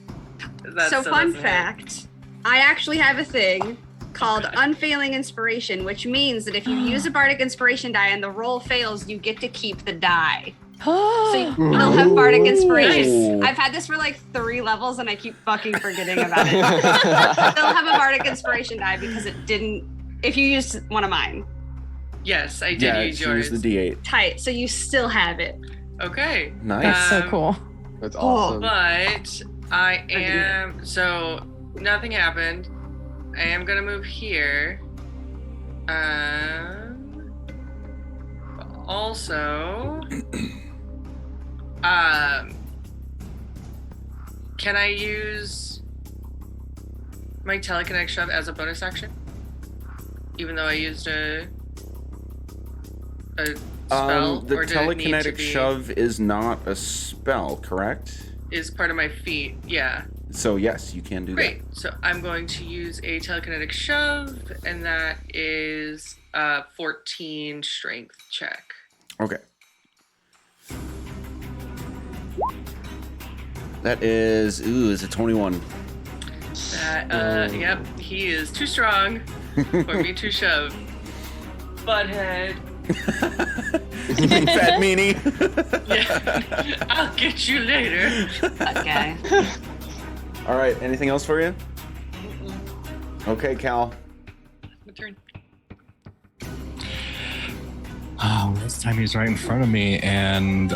That So still fun doesn't hit. fact, I actually have a thing called Unfailing Inspiration, which means that if you use a bardic inspiration die and the roll fails, you get to keep the die. So you will have bardic inspiration. Nice. I've had this for like 3 levels and I keep fucking forgetting about it. Still have a bardic inspiration die because it didn't. If you used one of mine, Yes, I did Yeah, use she yours. used the D8. tight. So you still have it. Okay. Nice. That's so Um, cool. That's Oh, awesome. But I didn't am so nothing happened. I am gonna move here. Also, can I use my telekinetic shove as a bonus action? Even though I used a spell, The or did it need to telekinetic be- shove is not a spell, correct? is part of my feat. Yeah. So yes, you can do Great. So I'm going to use a telekinetic shove, and that is a 14 strength check. that. Okay. That is it's a 21. That, yep, he is too strong for me to shove. Butthead. You big fat meanie. Yeah. I'll get you later. Okay. All right. Anything else for you? Okay, Cal. My turn. Oh, this time he's right in front of me, and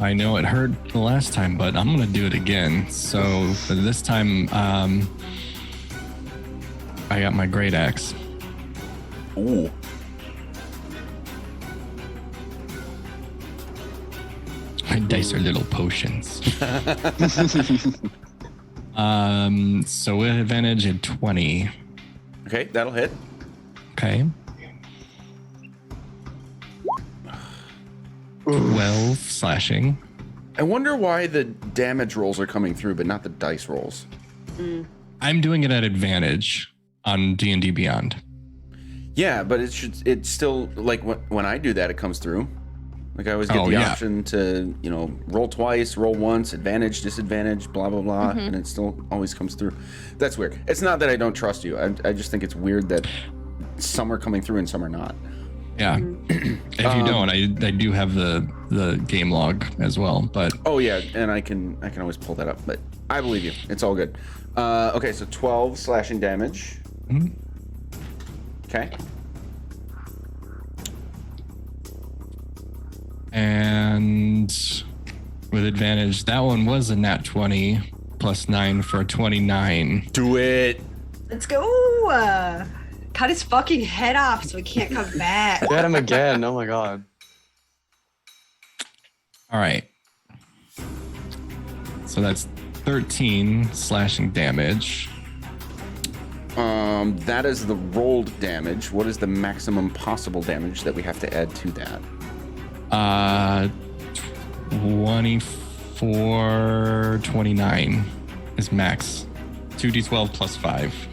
I know it hurt the last time, but I'm gonna do it again. So for this time, I got my great axe. Ooh. My dice are little potions. So with advantage at 20. Okay, that'll hit. Okay. 12 slashing. I wonder why the damage rolls are coming through, but not the dice rolls. I'm doing it at advantage on D&D Beyond. Yeah, but it's still like when I do that, it comes through. Like I always get the yeah. option to, roll twice, roll once, advantage, disadvantage, blah, blah, blah. And it still always comes through. That's weird. It's not that I don't trust you. I just think it's weird that some are coming through and some are not. Yeah. If you don't, I do have the game log as well, but Oh yeah, and I can always pull that up, but I believe you. It's all good. Okay, so 12 slashing damage. Mhm. Okay. and with advantage, that one was a nat 20 plus 9 for 29. Do it. Let's go. Cut his fucking head off so he can't come back. Get him again. Oh my god. All right. So that's 13 slashing damage. That is the rolled damage. What is the maximum possible damage that we have to add to that? 24, 29 is max. 2d12 plus 5.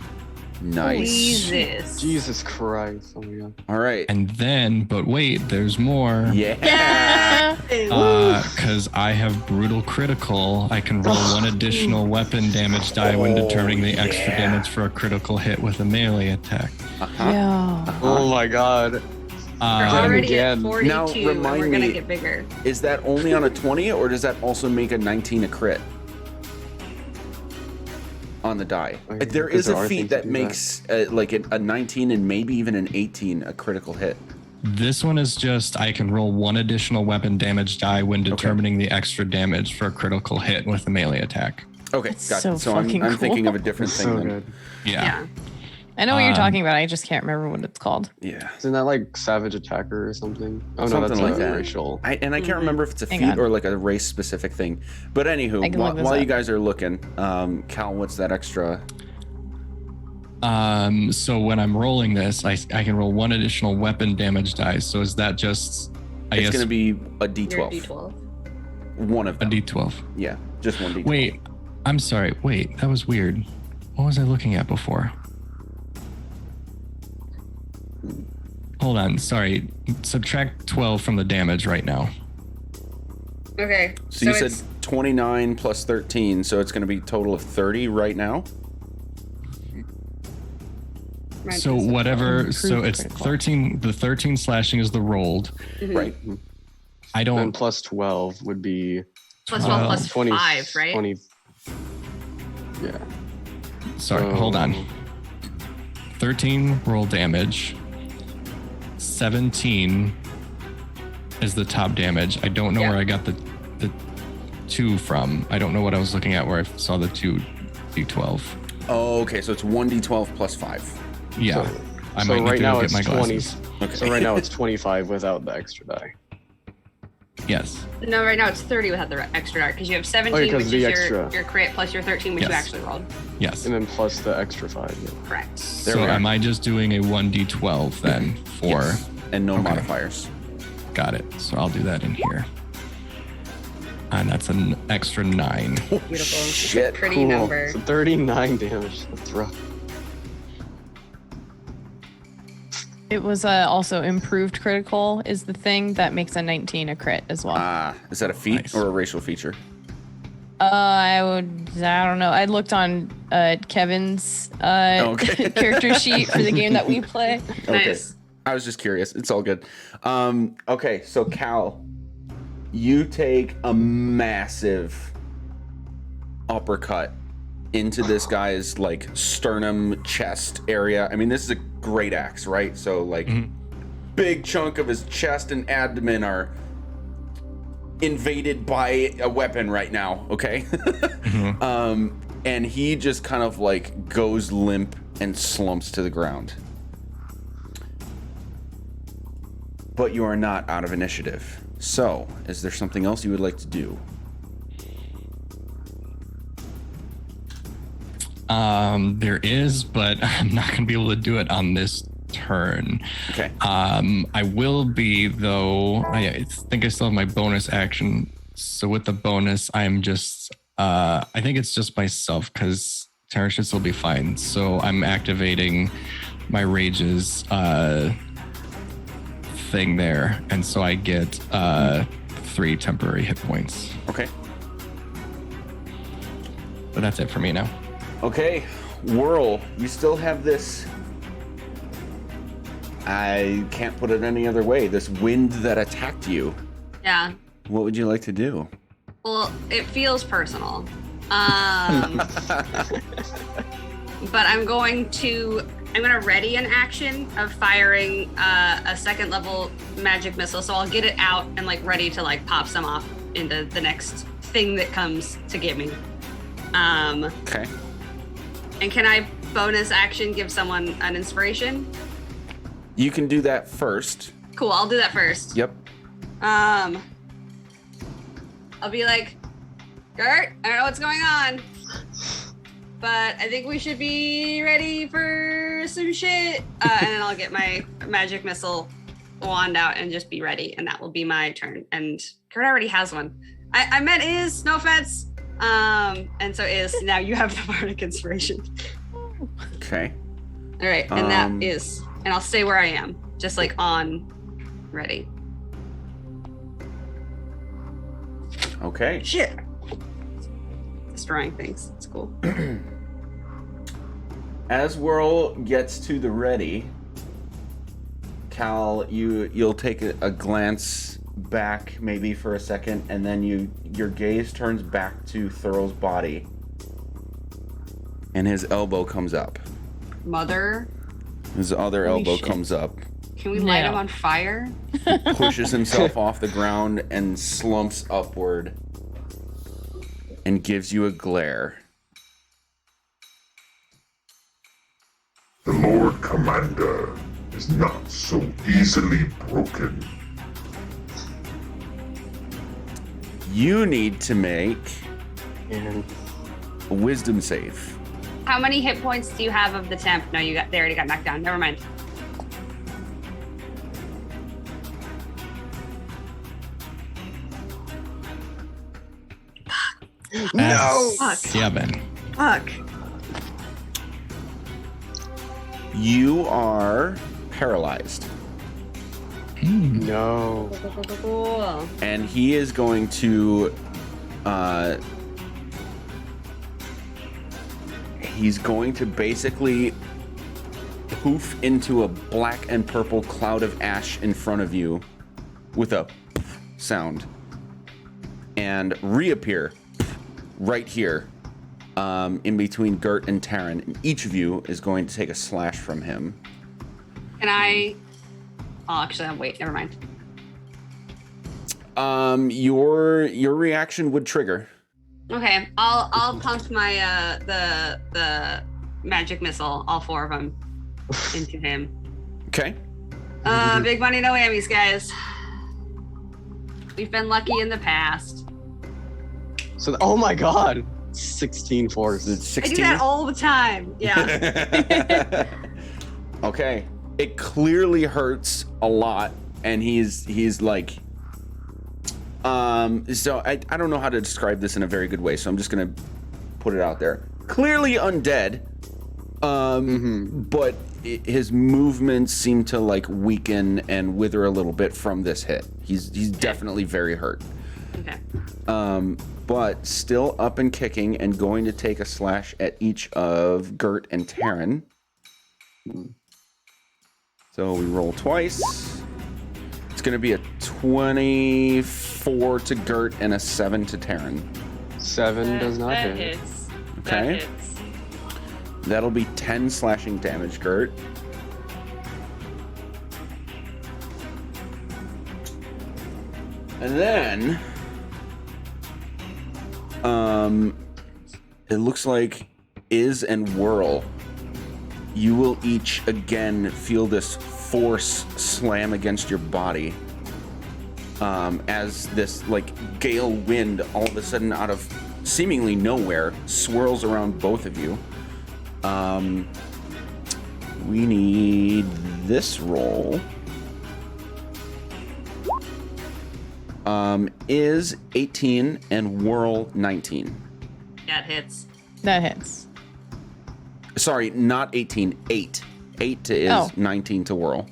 Nice. Jesus. Jesus Christ. Oh my god. All right. And then, but wait, there's more. Yeah. Because I have brutal critical, I can roll one additional weapon damage die when determining the extra yeah. damage for a critical hit with a melee attack. Yeah. Oh my god. We're Uh, already at again. 42, Now, and remind we're gonna me- get bigger. Is that only on a 20, or does that also make a 19 a crit? On the die. Okay, There because is there a are feat things to that do makes like a 19 and maybe even an 18 a critical hit. this one is just, I can roll one additional weapon damage die when determining the extra damage for a critical hit with a melee attack. Okay, That's gotcha. so So I'm fucking thinking cool. of a different That's thing so then. good. Yeah. I know what you're Um, talking about. I just can't remember what it's called. Yeah. Isn't that like Savage Attacker or something? Oh no, Something that's like a that. racial. I can't remember if it's a Hang feat on. or like a race specific thing. But anywho, I can look this while you up. guys are looking, Cal, what's that extra? So when I'm rolling this, I can roll one additional weapon damage die. So is that just, I It's guess, going to be a You're D12. D12. One of a them. d12? Yeah, just one D12. Wait, I'm sorry. Wait, that was weird. What was I looking at before? Hold on, sorry. Subtract 12 from the damage right now. Okay. So you said it's 29 plus 13, so it's going to be a total of 30 right now. So whatever, so Improved it's critical. 13, the 13 slashing is the rolled. Right. I Then don't, plus 12 would be plus 12 plus 20, 5, right? 20. Yeah. sorry, hold on. 13 roll damage. 17 is the top damage. I don't know Yeah. where I got the 2 from. I don't know what I was looking at where I saw the 2 d12. Oh, okay, so it's 1d12 plus 5. Yeah. So- I so might need right to now go get it's my 20. glasses. Okay. So right now it's 25 without the extra die. Yes. No, right now it's 30 without the extra die because you have 17, Oh, because which the is extra. your crit, plus your 13, which you Yes. actually rolled. Yes. And then plus the extra 5. Yeah. Correct. So we are. am I just doing a 1d12 then for Yes. And no Okay. modifiers. got it. So I'll do that in here. And that's an extra 9. Beautiful. Shit. Pretty Cool. number. So 39 damage. That's rough. It was also improved critical is the thing that makes a 19 a crit as well. Is that a feat Nice. or a racial feature? I don't know. I looked on Kevin's Okay. character sheet for the game that we play. Okay. Nice. I was just curious. It's all good. Okay, so Cal, you take a massive uppercut into this guy's like sternum chest area. I mean, this is a great axe, right? So like big chunk of his chest and abdomen are invaded by a weapon right now, okay? And he just kind of like goes limp and slumps to the ground. But you are not out of initiative. So, is there something else you would like to do? There is, but I'm not going to be able to do it on this turn. Okay. I will be, though. I think I still have my bonus action. So with the bonus, I'm just, I think it's just myself because Terrence should still be fine. So I'm activating my rages thing there. And so I get 3 temporary hit points. Okay. But that's it for me now. Okay. Whirl, you still have this. I can't put it any other way. This wind that attacked you. Yeah. What would you like to do? Well, it feels personal. But I'm going to ready an action of firing a second level magic missile. So I'll get it out and like ready to like pop some off into the next thing that comes to get me. Okay. And can I bonus action give someone an inspiration? You can do that first. Cool, I'll do that first. Yep. I'll be like, Gert, I don't know what's going on, but I think we should be ready for some shit. And then I'll get my magic missile wand out and just be ready, and that will be my turn. And Kurt already has one. I meant is, no offense. And so is, now you have the bardic inspiration. Okay. All right, and that is, and I'll stay where I am, just like on ready. Okay. Shit. Destroying things. It's cool. As Whirl gets to the ready, Cal, you'll take a glance back maybe for a second, and then your gaze turns back to Thurl's body, and his elbow comes up. Mother. His other Holy elbow shit. comes up, Can we light No. him on fire? pushes himself off the ground, and slumps upward, and gives you a glare. The Lord Commander is not so easily broken. You need to make And a wisdom save. How many hit points do you have of the temp? No, they already got knocked down. Never mind. No! Fuck. 7. Fuck. You are paralyzed. No. Cool. And he is going to he's going to basically poof into a black and purple cloud of ash in front of you with a sound and reappear right here in between Gert and Taryn, and each of you is going to take a slash from him. Can I? Oh, actually, wait. Never mind. Your reaction would trigger. Okay, I'll pump my the magic missile, all 4 of them, into him. Okay. Big money, no whammies, guys. We've been lucky in the past. So, oh my god. 16 force. It's I 16. do that all the time. Yeah. Okay. It clearly hurts a lot, and he's like so I don't know how to describe this in a very good way, so I'm just gonna put it out there. Clearly undead, but his movements seem to like weaken and wither a little bit from this hit. He's definitely very hurt. Okay. But still up and kicking, and going to take a slash at each of Gert and Taryn. So we roll twice. It's going to be a 24 to Gert and a 7 to Taryn. 7 does not that hit. hits. Okay. That hits. That'll be 10 slashing damage, Gert. And then, it looks like Iz and Whirl, you will each again feel this force slam against your body as this like gale wind all of a sudden out of seemingly nowhere swirls around both of you. We need this roll. Is 18 and Whirl 19. That hits. That hits. Sorry, not 18, 8. 8 to Is, Oh. 19 to Whirl.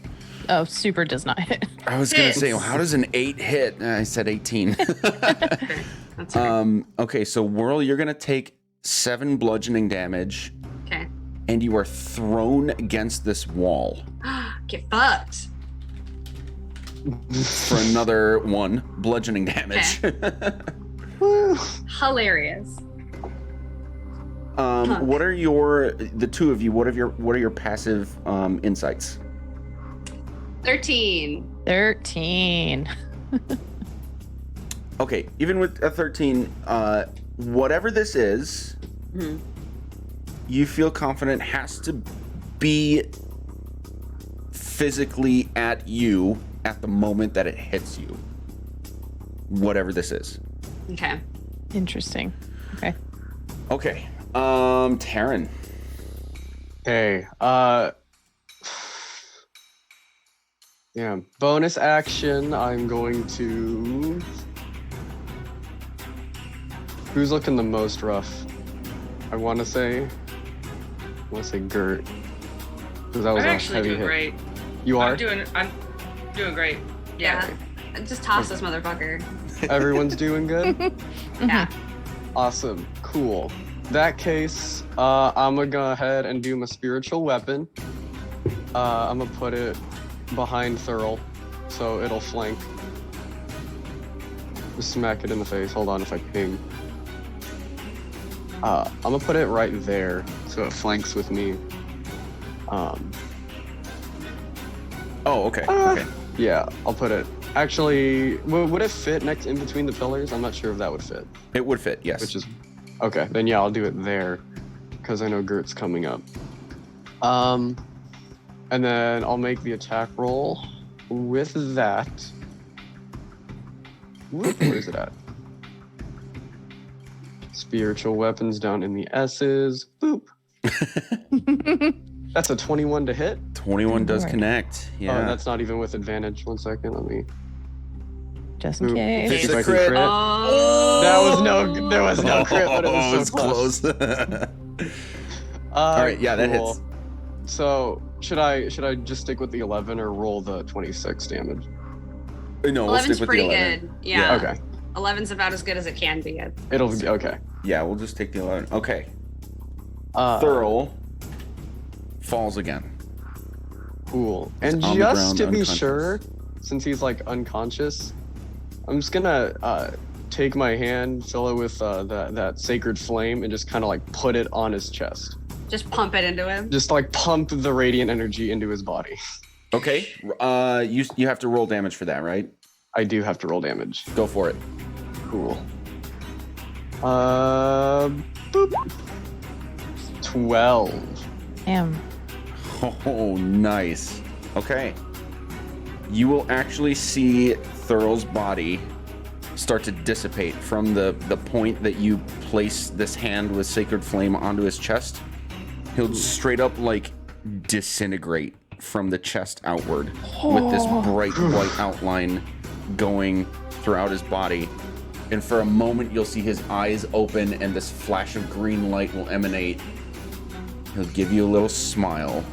Oh, super does not hit. I was going to say, well, how does an 8 hit? I said 18. Okay. That's okay. Okay, so Whirl, you're going to take 7 bludgeoning damage, Okay. and you are thrown against this wall Get fucked. for another 1 bludgeoning damage. Hilarious. What are the two of you? What are your passive insights? 13. 13. Okay, even with a 13, whatever this is, you feel confident has to be physically at you at the moment that it hits you. Whatever this is. Okay. Interesting. Okay. Okay. Taryn. Hey, Yeah. Bonus action. I'm going to. Who's looking the most rough? I want to say Gert. Because that was I'm a actually heavy doing hit. great. You are. I'm doing great. Yeah. Just toss this motherfucker. Everyone's doing good. Yeah. Awesome. Cool. That case, I'm gonna go ahead and do my spiritual weapon. I'm gonna put it behind Thurl, so it'll flank. Just smack it in the face. Hold on, if I ping. I'm gonna put it right there, so it flanks with me. Oh, okay. Okay. Yeah, I'll put it. Actually, would it fit next in between the pillars? I'm not sure if that would fit. It would fit, yes. Which is okay. Then yeah, I'll do it there, because I know Gert's coming up. And then I'll make the attack roll with that. Where is it at? Spiritual weapons down in the S's. Boop. That's a 21 to hit. 21 does Right. connect. Oh, Yeah. that's not even with advantage. 1 second, let me. Just in Boop. case. It's See if a I can crit. crit. Oh. There was no crit, but it was so it's close. All right, yeah, that cool. hits. So should I just stick with the 11 or roll the 26 damage? No, we'll 11's stick with pretty the 11. good. Yeah. Okay, 11's about as good as it can be. it'll be okay. Yeah, we'll just take the 11. Okay. Thurl. Thurl falls again. Cool. And on the just ground, to be unconscious. sure, since he's like unconscious, I'm just gonna take my hand, fill it with that sacred flame, and just kind of like put it on his chest. Just pump it into him. Just like pump the radiant energy into his body. Okay. You have to roll damage for that, right? I do have to roll damage. Go for it. Cool. Boop. 12. Damn. Oh, nice. Okay. You will actually see Thurl's body start to dissipate from the point that you place this hand with sacred flame onto his chest. He'll straight up like disintegrate from the chest outward with this bright white outline going throughout his body. And for a moment, you'll see his eyes open and this flash of green light will emanate. He'll give you a little smile.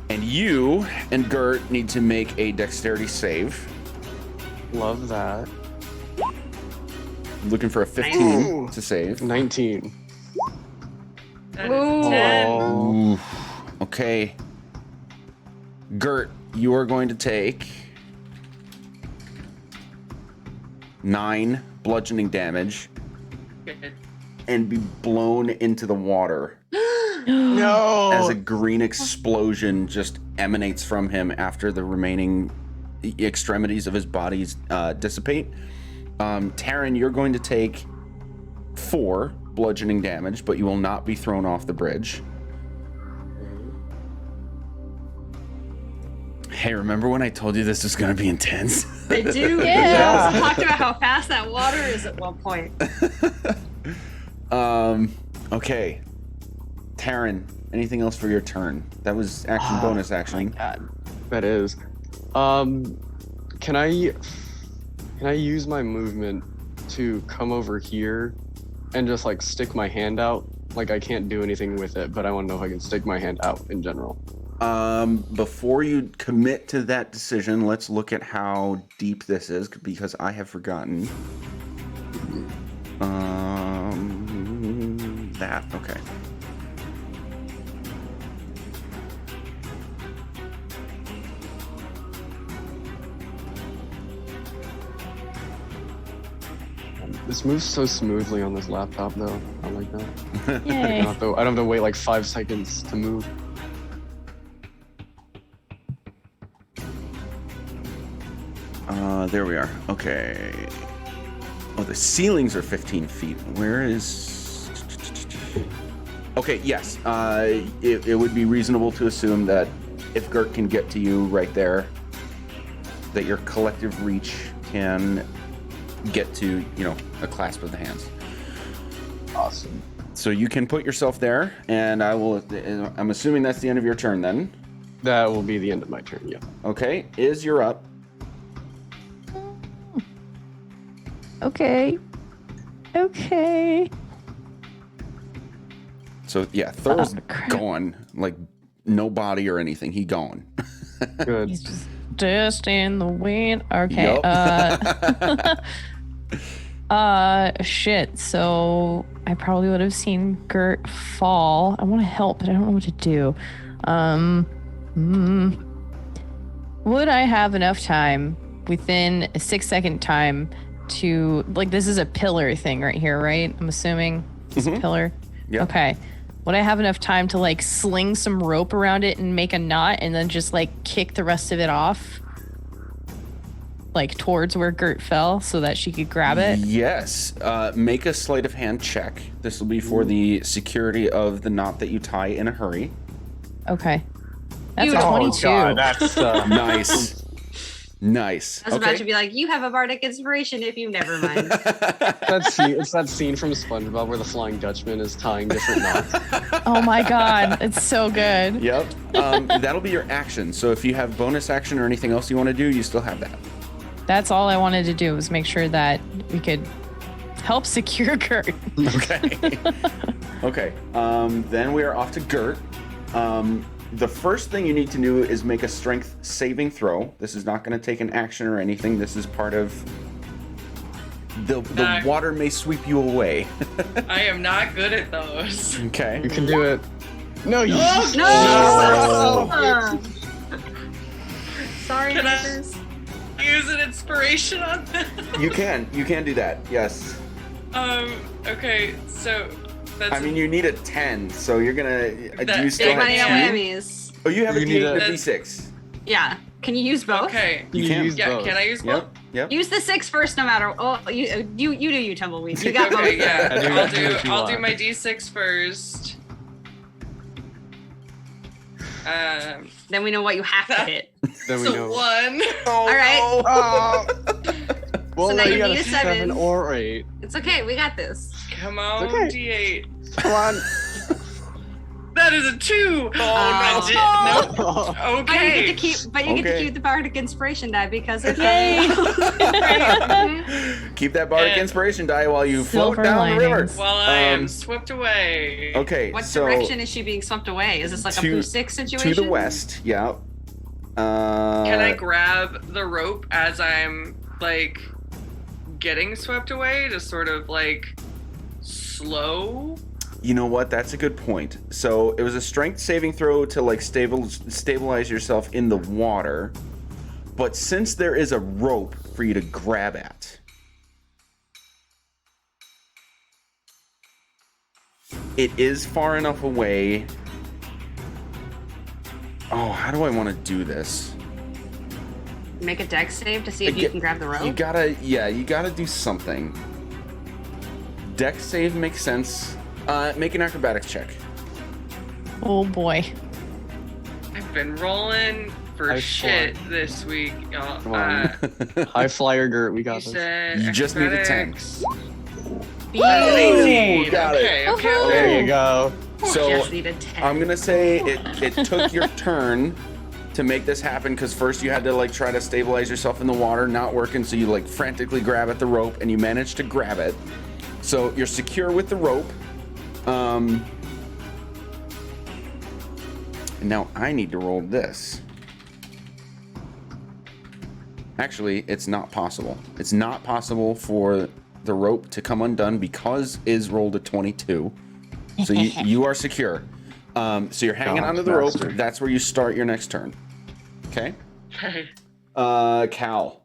And you and Gert need to make a dexterity save. Love that. Looking for a 15 Nice. to save. 19. That is Ooh. 10. Oh. Ooh. Okay. Gert, you are going to take 9 bludgeoning damage Good. and be blown into the water No. as a green explosion just emanates from him after the remaining extremities of his body dissipate. Taryn, you're going to take 4 bludgeoning damage, but you will not be thrown off the bridge. Hey, remember when I told you this was going to be intense? I do. Yeah. We also talked about how fast that water is at one point. Okay. Taryn, anything else for your turn? That was action bonus action. God, that is. Can I use my movement to come over here and just like stick my hand out? Like I can't do anything with it, but I want to know if I can stick my hand out in general. Before you commit to that decision, let's look at how deep this is because I have forgotten. That, okay. This moves so smoothly on this laptop, though. I like that. I Yay. don't have to wait like 5 seconds to move. There we are. Okay. Oh, the ceilings are 15 feet. Where is... Okay, yes. It would be reasonable to assume that if Gert can get to you right there, that your collective reach can get to, a clasp of the hands. Awesome. So you can put yourself there, and I'm assuming that's the end of your turn then. That will be the end of my turn. Yeah. Okay, you're up. Okay. So yeah, Thurl's crap. gone. Like no body or anything. He gone. Good. He's just dust in the wind. Okay. Yup. Shit. So I probably would have seen Gert fall. I want to help, but I don't know what to do. Would I have enough time within a 6-second time to, like, this is a pillar thing right here, right? I'm assuming it's a pillar. Yep. Okay. Would I have enough time to, like, sling some rope around it and make a knot and then just, like, kick the rest of it off? Like, towards where Gert fell so that she could grab it? Yes. Make a sleight of hand check. This will be for the security of the knot that you tie in a hurry. Okay. That's a Beautiful. 22. God, that's Nice. Nice. I was about to be like, you have a bardic inspiration if you never mind. it's that scene from SpongeBob where the Flying Dutchman is tying different knots. Oh my god, it's so good. Yep. That'll be your action. So if you have bonus action or anything else you want to do, you still have that. That's all I wanted to do was make sure that we could help secure Gert. Okay. Okay. Then we are off to Gert. The first thing you need to do is make a strength saving throw. This is not going to take an action or anything. This is part of the water may sweep you away. I am not good at those. Okay. You can do it. No, you. No! Sorry, Can I- neighbors. Use an inspiration on them. You can do that. Yes. Okay, so that's I mean, you need a 10, so you're gonna. Do you still Big have money on Yeah. two? whammies. Oh, you have a You need D8 and a a- D6. Yeah. Can you use both? okay. You You can. use Yeah, both. can I use both? Yep. Use the 6 first, no matter. Oh, you do you tumbleweed. You got Okay, both. yeah. I do I'll what do you I'll do want. my D6 first. Then we know what you have to hit. Then we So know. 1. Oh, All right. no. Well, So now now you you got need a a 7. or 8. It's okay. We got this. Come on, Okay. D8. Come on. That is a 2. Oh, Oh. Nope. Oh, But you get to Okay. keep. But you get Okay. to keep the bardic inspiration die because of Yay! Keep that bardic And- inspiration die while you Silver float down the river. linings. While I am swept away. Okay, What so direction is she being swept away? Is this like a To- blue 6 situation? to the west. Yeah. Can I grab the rope as I'm like getting swept away to sort of like slow? You know what? That's a good point. So it was a strength saving throw to like stabilize yourself in the water, but since there is a rope for you to grab at, it is far enough away. Oh, how do I want to do this? Make a dex save to see if you can grab the rope. You gotta do something. Dex save makes sense. Make an acrobatics check. Oh boy. I've been rolling for High shit this week. Y'all. Come on. High flyer Gert, we You got this. said You just need a 10. acrobatics. Beep. 18. got it. Okay, okay, Woohoo. okay. There you go. So Just need a 10. I'm gonna say it took your turn to make this happen because first you had to like try to stabilize yourself in the water, not working, so you like frantically grab at the rope and you managed to grab it. So you're secure with the rope. And now I need to roll this. Actually, it's not possible. It's not possible for the rope to come undone because Iz rolled a 22. So you are secure. So you're hanging God, onto the rope. bastard. That's where you start your next turn. Okay. Okay. Cal.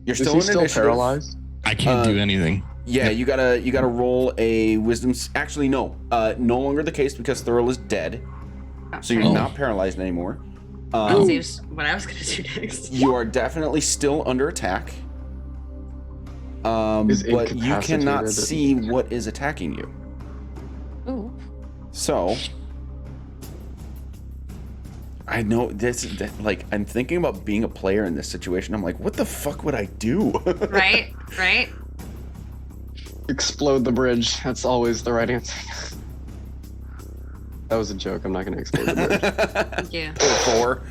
You're Is still he in still initiative. paralyzed? I can't do anything. Yeah, you gotta roll a wisdom. Actually, no. No longer the case because Thurl is dead. So you're Oh. not paralyzed anymore. Let's see what I was gonna do next. You are definitely still under attack. Is But you cannot incapacitated. see what is attacking you. Ooh. So I know like I'm thinking about being a player in this situation. I'm like, what the fuck would I do? Right? Right? Explode the bridge. That's always the right answer. That was a joke. I'm not going to explain the word. Thank you. 4.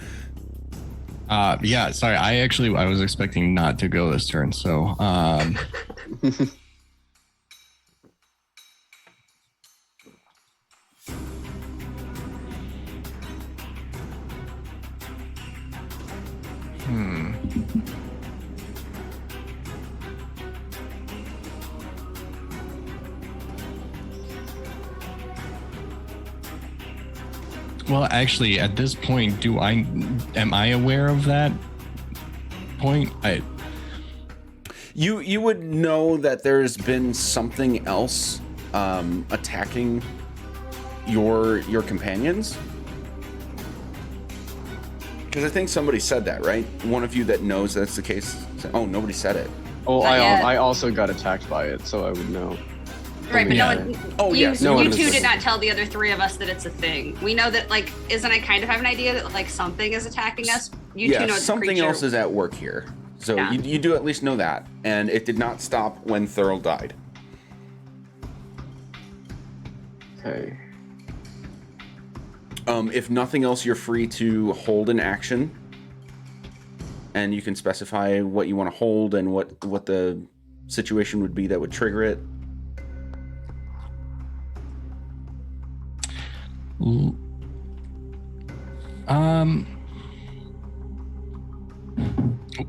Yeah, sorry. I was expecting not to go this turn, so Well, actually, at this point, am I aware of that point? You would know that there's been something else attacking your companions. Because I think somebody said that, right? One of you that knows that's the case. Oh, nobody said it. Oh, Not yet. I also got attacked by it, so I would know. Right, but Yeah. no one. Oh, you, yes. No you one two is- did not tell the other 3 of us that it's a thing. We know that, like, isn't I kind of have an idea that like something is attacking us? You two know it's a something creature. else is at work here. So Yeah. you do at least know that. And it did not stop when Thurl died. Okay. If nothing else, you're free to hold an action. And you can specify what you want to hold and what the situation would be that would trigger it.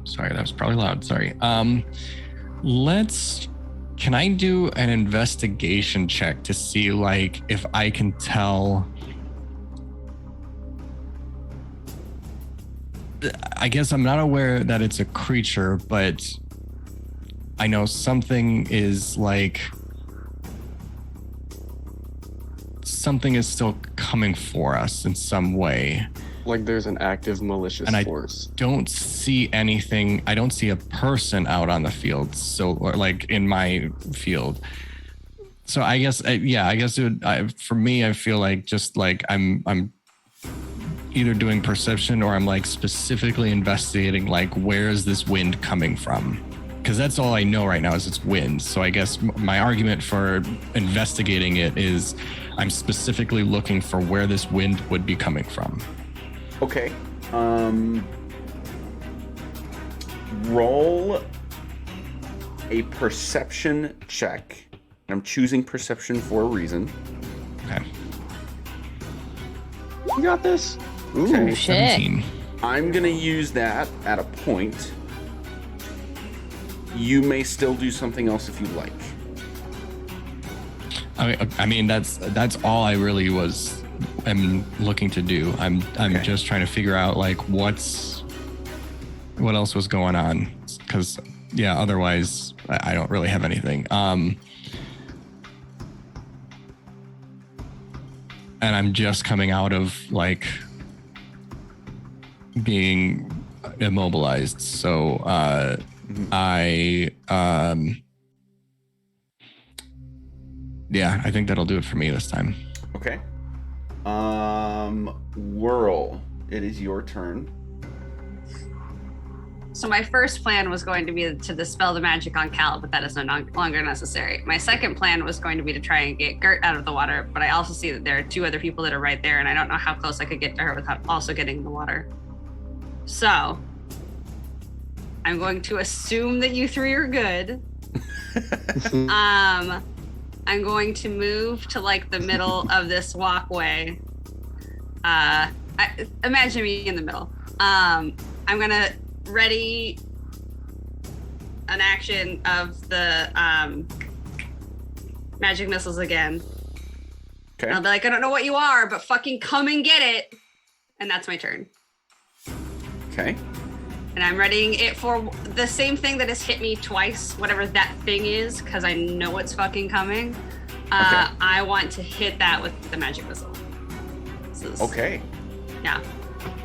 Sorry, that was probably loud. Sorry. Can I do an investigation check to see, like, if I can tell? I guess I'm not aware that it's a creature, but I know something is still coming for us in some way. Like there's an active malicious And I force. don't see anything. I don't see a person out on the field. So, or like in my field. So I guess, for me, I feel like just like I'm either doing perception or I'm like specifically investigating, like, where is this wind coming from? Because that's all I know right now is it's wind. So I guess my argument for investigating it is I'm specifically looking for where this wind would be coming from. Okay. Roll a perception check. I'm choosing perception for a reason. Okay. You got this? Ooh. Okay. Shit. 17. I'm gonna use that at a point. You may still do something else if you like. I mean that's all I really am looking to do. I'm Okay. just trying to figure out like what else was going on, because otherwise I don't really have anything. And I'm just coming out of like being immobilized, so I think that'll do it for me this time. Okay. Whirl, it is your turn. So my first plan was going to be to dispel the magic on Cal, but that is no longer necessary. My second plan was going to be to try and get Gert out of the water, but I also see that there are 2 other people that are right there, and I don't know how close I could get to her without also getting in the water. So I'm going to assume that you 3 are good. I'm going to move to like the middle of this walkway. Imagine me in the middle. I'm gonna ready an action of the magic missiles again. Okay. I'll be like, I don't know what you are, but fucking come and get it. And that's my turn. Okay. And I'm readying it for the same thing that has hit me twice, whatever that thing is, because I know it's fucking coming. Okay. I want to hit that with the magic missile. Okay. Yeah.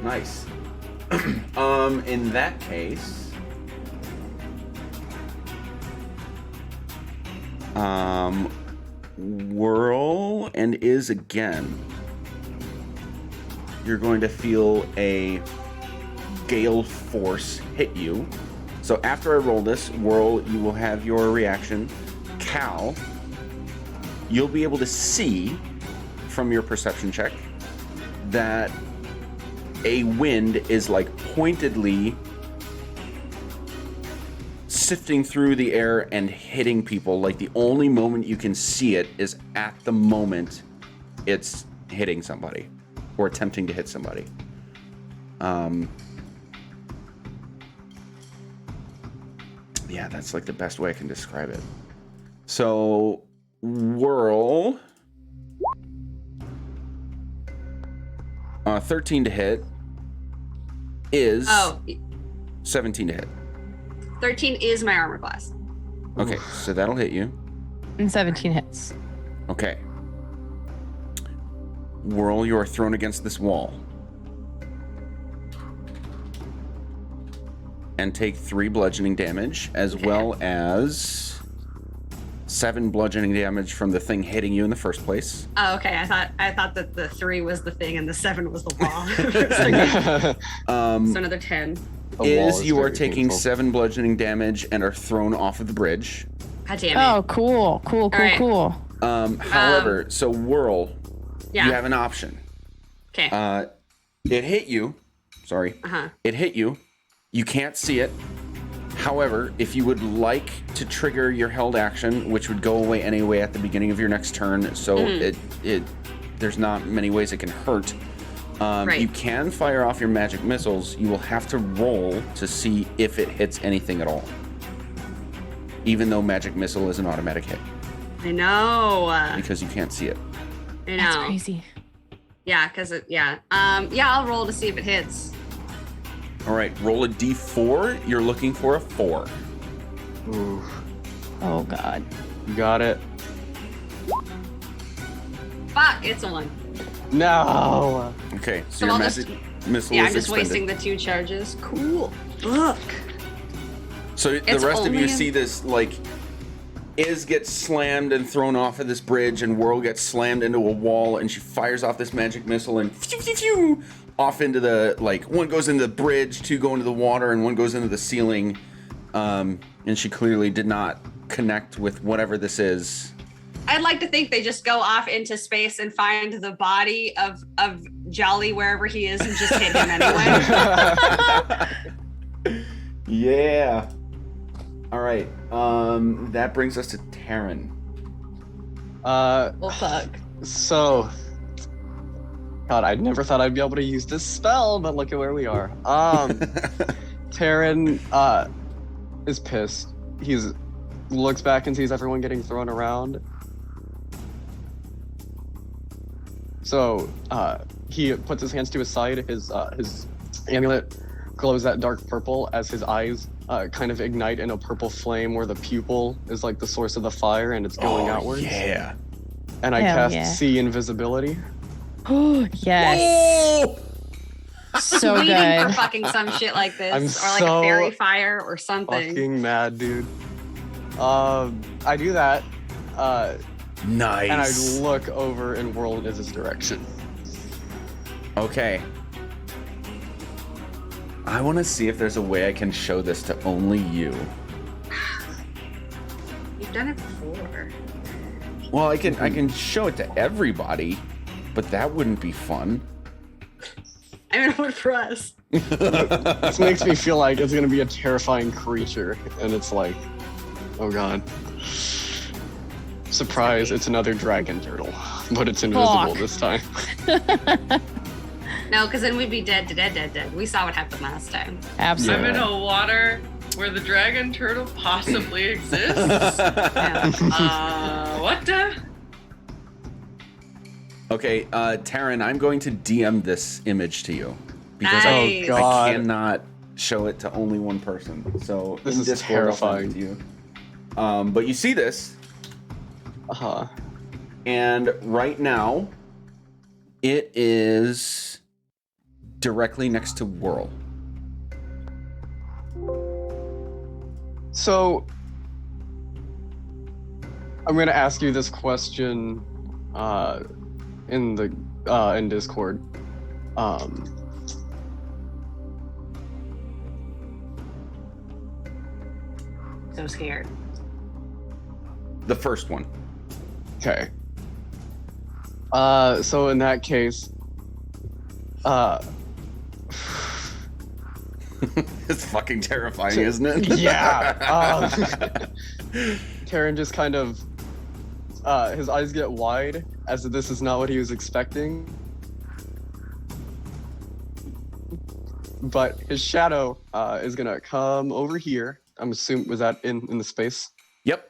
Nice. In that case, whirl and is again. You're going to feel a gale force hit you. So after I roll this, whirl, you will have your reaction. Cal, you'll be able to see from your perception check that a wind is like pointedly sifting through the air and hitting people. Like the only moment you can see it is at the moment it's hitting somebody or attempting to hit somebody. Yeah, that's like the best way I can describe it. So, whirl. 13 to hit is 17 to hit. 13 is my armor class. Okay, so that'll hit you. And 17 hits. Okay. Whirl, you are thrown against this wall. And take 3 bludgeoning damage, as well as 7 bludgeoning damage from the thing hitting you in the first place. Oh, okay. I thought that the 3 was the thing and the 7 was the wall. So another 10. You are taking painful. 7 bludgeoning damage and are thrown off of the bridge. God damn it. Oh, cool. However, so Whirl, yeah. You have an option. Okay. It hit you. Sorry. It hit you. You can't see it. However, if you would like to trigger your held action, which would go away anyway at the beginning of your next turn, so there's not many ways it can hurt. You can fire off your magic missiles. You will have to roll to see if it hits anything at all. Even though magic missile is an automatic hit. I know. Because you can't see it. I know. That's crazy. Yeah, because I'll roll to see if it hits. All right, roll a d4. You're looking for a 4. Ooh. Oh, God. Got it. Fuck, it's a 1. No. Okay, so your magic missile is I'm just expended. wasting the 2 charges. Cool. Look. So the rest of you see this, like, Iz gets slammed and thrown off of this bridge, and Whirl gets slammed into a wall, and she fires off this magic missile, and off into the, like, one goes into the bridge, 2 go into the water, and 1 goes into the ceiling. And she clearly did not connect with whatever this is. I'd like to think they just go off into space and find the body of Jolly wherever he is and just hit him anyway. Yeah. All right. That brings us to Taryn. Well, fuck. So, God, I never thought I'd be able to use this spell, but look at where we are. Taryn is pissed. He's looks back and sees everyone getting thrown around. So he puts his hands to his side. His amulet glows that dark purple as his eyes kind of ignite in a purple flame where the pupil is like the source of the fire and it's going outwards. Yeah. And I cast See Invisibility. Oh, yes. Whoa! So waiting good. for fucking some shit like this, I'm or like so a fairy fire or something. Fucking mad, dude. I do that. Nice. And I look over and whirl in his direction. Okay. I want to see if there's a way I can show this to only you. You've done it before. Well, I can show it to everybody, but that wouldn't be fun. I mean, it would for us. This makes me feel like it's gonna be a terrifying creature, and it's like, oh god. Surprise, it's another dragon turtle, but it's invisible this time. No, because then we'd be dead. We saw what happened last time. Absolutely. I'm in a water where the dragon turtle possibly exists. What the? Okay, Taryn, I'm going to DM this image to you because Nice. I cannot show it to only one person. So This in is Discord, I'll send it terrifying. to you. But you see this, and right now, it is directly next to Whirl. So, I'm gonna ask you this question in Discord. So scared. The first one. Okay. So in that case, It's fucking terrifying, isn't it? yeah. Karen just kind of, his eyes get wide as if this is not what he was expecting. But his shadow is gonna come over here. I'm assuming, was that in the space? Yep.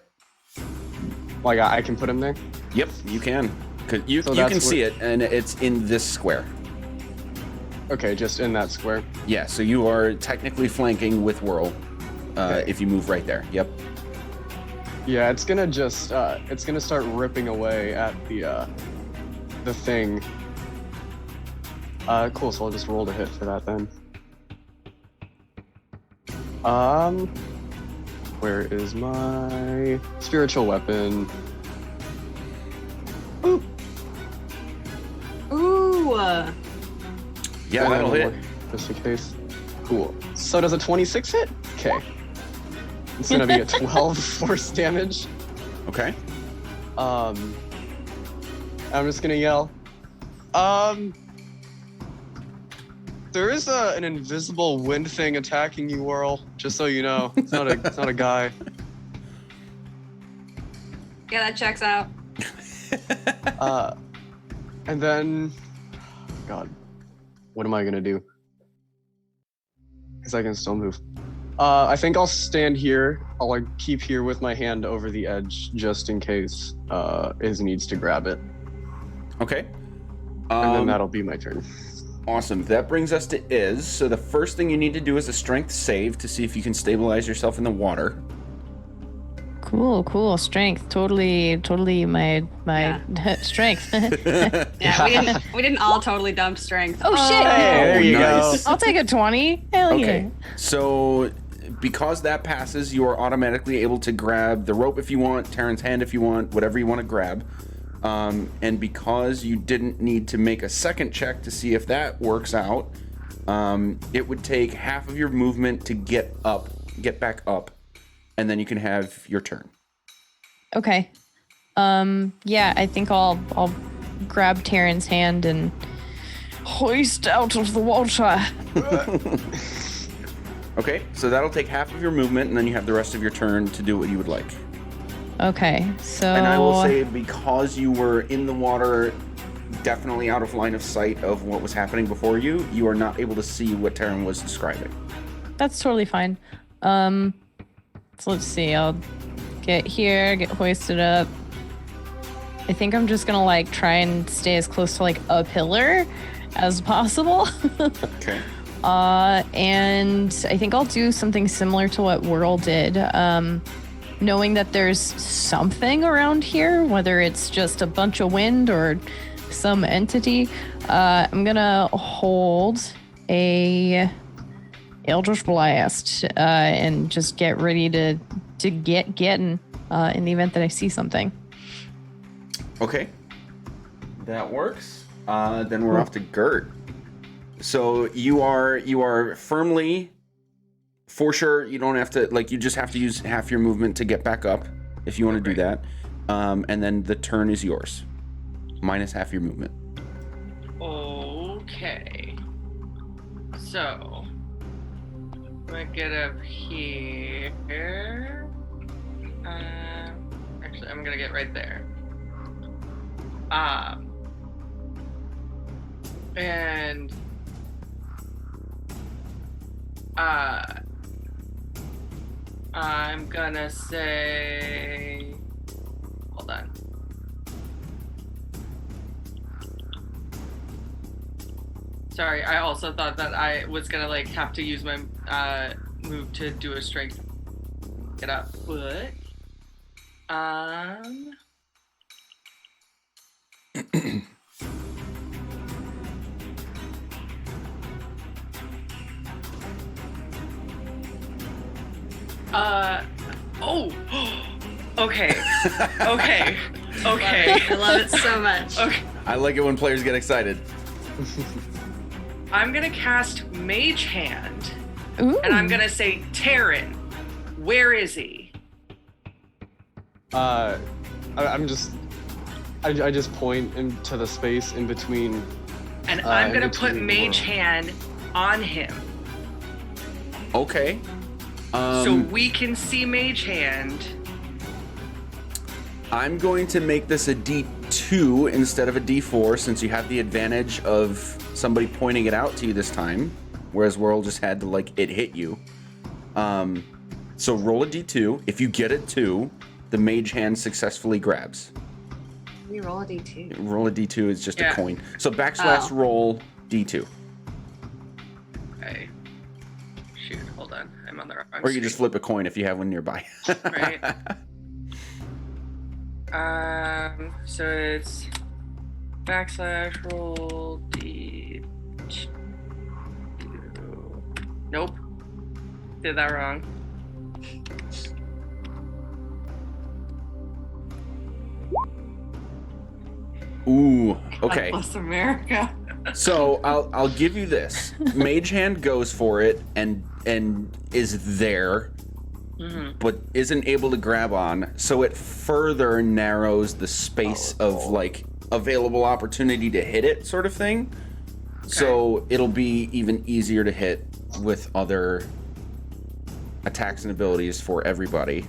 Like I can put him there? Yep, you can. Cause you So can see it, and it's in this square. Okay, just in that square. Yeah, so you are technically flanking with Whirl if you move right there. Yep. Yeah, it's gonna just it's gonna start ripping away at the thing. Cool, so I'll just roll to hit for that then. Where is my spiritual weapon? Boop. Ooh. Yeah, that'll hit. Just in case. Cool. So does a 26 hit? Okay. It's gonna be a 12 force damage. Okay. I'm just gonna yell. There is an invisible wind thing attacking you, Whirl. Just so you know, it's not a guy. Yeah, that checks out. And then, God, what am I gonna do? Because I can still move. I think I'll stand here. I'll like keep here with my hand over the edge just in case Iz needs to grab it. Okay. And then that'll be my turn. Awesome. That brings us to Iz. So the first thing you need to do is a strength save to see if you can stabilize yourself in the water. Cool. Strength. Totally my strength. Yeah, we didn't all totally dump strength. Oh shit. There you nice. I'll take a 20. Hell Okay. yeah. So because that passes, you are automatically able to grab the rope if you want, Terran's hand if you want, whatever you want to grab. And because you didn't need to make a second check to see if that works out, it would take half of your movement to get back up, and then you can have your turn. Okay. Yeah, I think I'll grab Terran's hand and hoist out of the water. Okay, so that'll take half of your movement, and then you have the rest of your turn to do what you would like. Okay, so... And I will say, because you were in the water, definitely out of line of sight of what was happening before you, you are not able to see what Terran was describing. That's totally fine. So let's see, I'll get here, get hoisted up. I think I'm just gonna like try and stay as close to like a pillar as possible. Okay. And I think I'll do something similar to what Whirl did. Knowing that there's something around here, whether it's just a bunch of wind or some entity, I'm gonna hold a Eldritch Blast and just get ready to get getting in the event that I see something. Okay. That works. Then we're off to Gert. So you are firmly, for sure, you don't have to, like, you just have to use half your movement to get back up if you want to do that. And then the turn is yours. Minus half your movement. Okay. So, I'm gonna get up here. Actually, I'm gonna get right there. And I'm gonna say, hold on. Sorry, I also thought that I was gonna like have to use my move to do a strength get up, but okay. I love it so much. Okay. I like it when players get excited. I'm gonna cast Mage Hand, Ooh. and I'm gonna say, Terran, where is he? I'm just I just point into the space in between. And I'm in gonna put between Mage worlds. Hand on him. Okay. So we can see Mage Hand. I'm going to make this a D2 instead of a D4 since you have the advantage of somebody pointing it out to you this time, whereas Whirl just had to like it hit you. So roll a D2. If you get a 2, the Mage Hand successfully grabs. We roll a D2. Roll a D2 is just a Yeah. coin. So backslash roll D2. Okay. Shoot, hold on. I'm on the wrong Or you can just flip a coin if you have one nearby. Right. So it's backslash roll D. Nope. Did that wrong. Ooh, okay. God bless America. So I'll give you this. Mage Hand goes for it and is there, but isn't able to grab on. So it further narrows the space of like available opportunity to hit it, sort of thing. So it'll be even easier to hit with other attacks and abilities for everybody,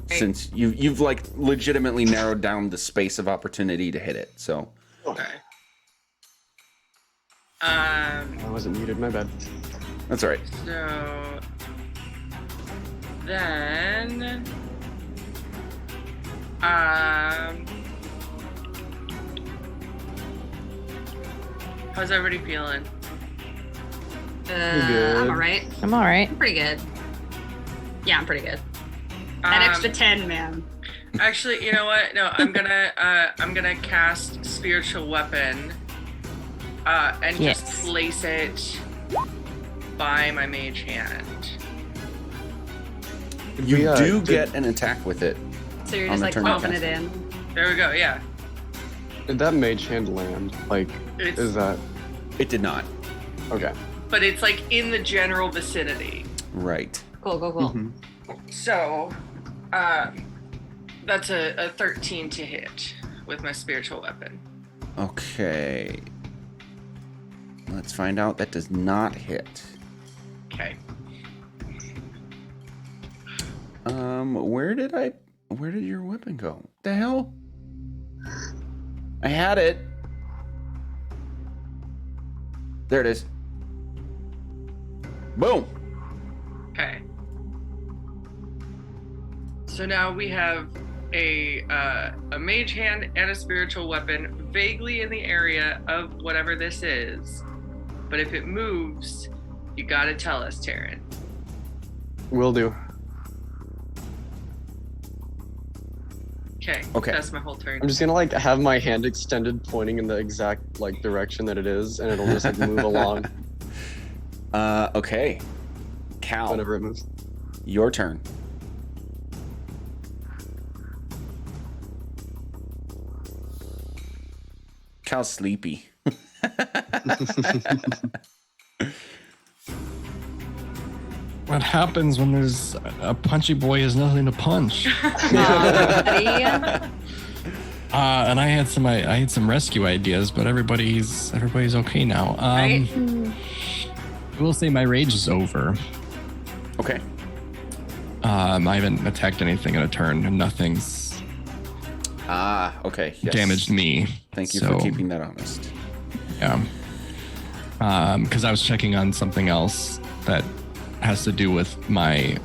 since you've like legitimately narrowed down the space of opportunity to hit it. So. Okay. I wasn't muted, my bad. That's all right. So then, how's everybody feeling? good. I'm alright. I'm all right. I'm pretty good. Yeah, I'm pretty good. That extra 10, man. Actually, you know what? No, I'm gonna cast Spiritual Weapon, and Yes. just place it by my Mage Hand. You Yeah, do did- get an attack with it. So you're On just the like turn popping cast. it in. There we go. Yeah. Did that mage hand land? Like, It's, is that It did not. okay? but it's like in the general vicinity. Right. Cool, cool, cool. So, that's a 13 to hit with my Spiritual Weapon. Okay. Let's find out. That does not hit. Okay. Where did your weapon go? What the hell? I had it. There it is. Boom. Okay. So now we have a Mage Hand and a Spiritual Weapon vaguely in the area of whatever this is. But if it moves, you gotta tell us, Taryn. Will do. Okay. That's my whole turn. I'm just gonna like have my hand extended, pointing in the exact like direction that it is, and it'll just like move along Okay. Cal, whenever it moves. your turn. Cal's sleepy. What happens when there's a punchy boy has nothing to punch? Buddy. And I had some rescue ideas, but everybody's okay now. Right? I will say my rage is over. Okay. I haven't attacked anything in a turn, and nothing's Okay. Yes. damaged me. Thank you So, for keeping that honest. Yeah. Because I was checking on something else that has to do with my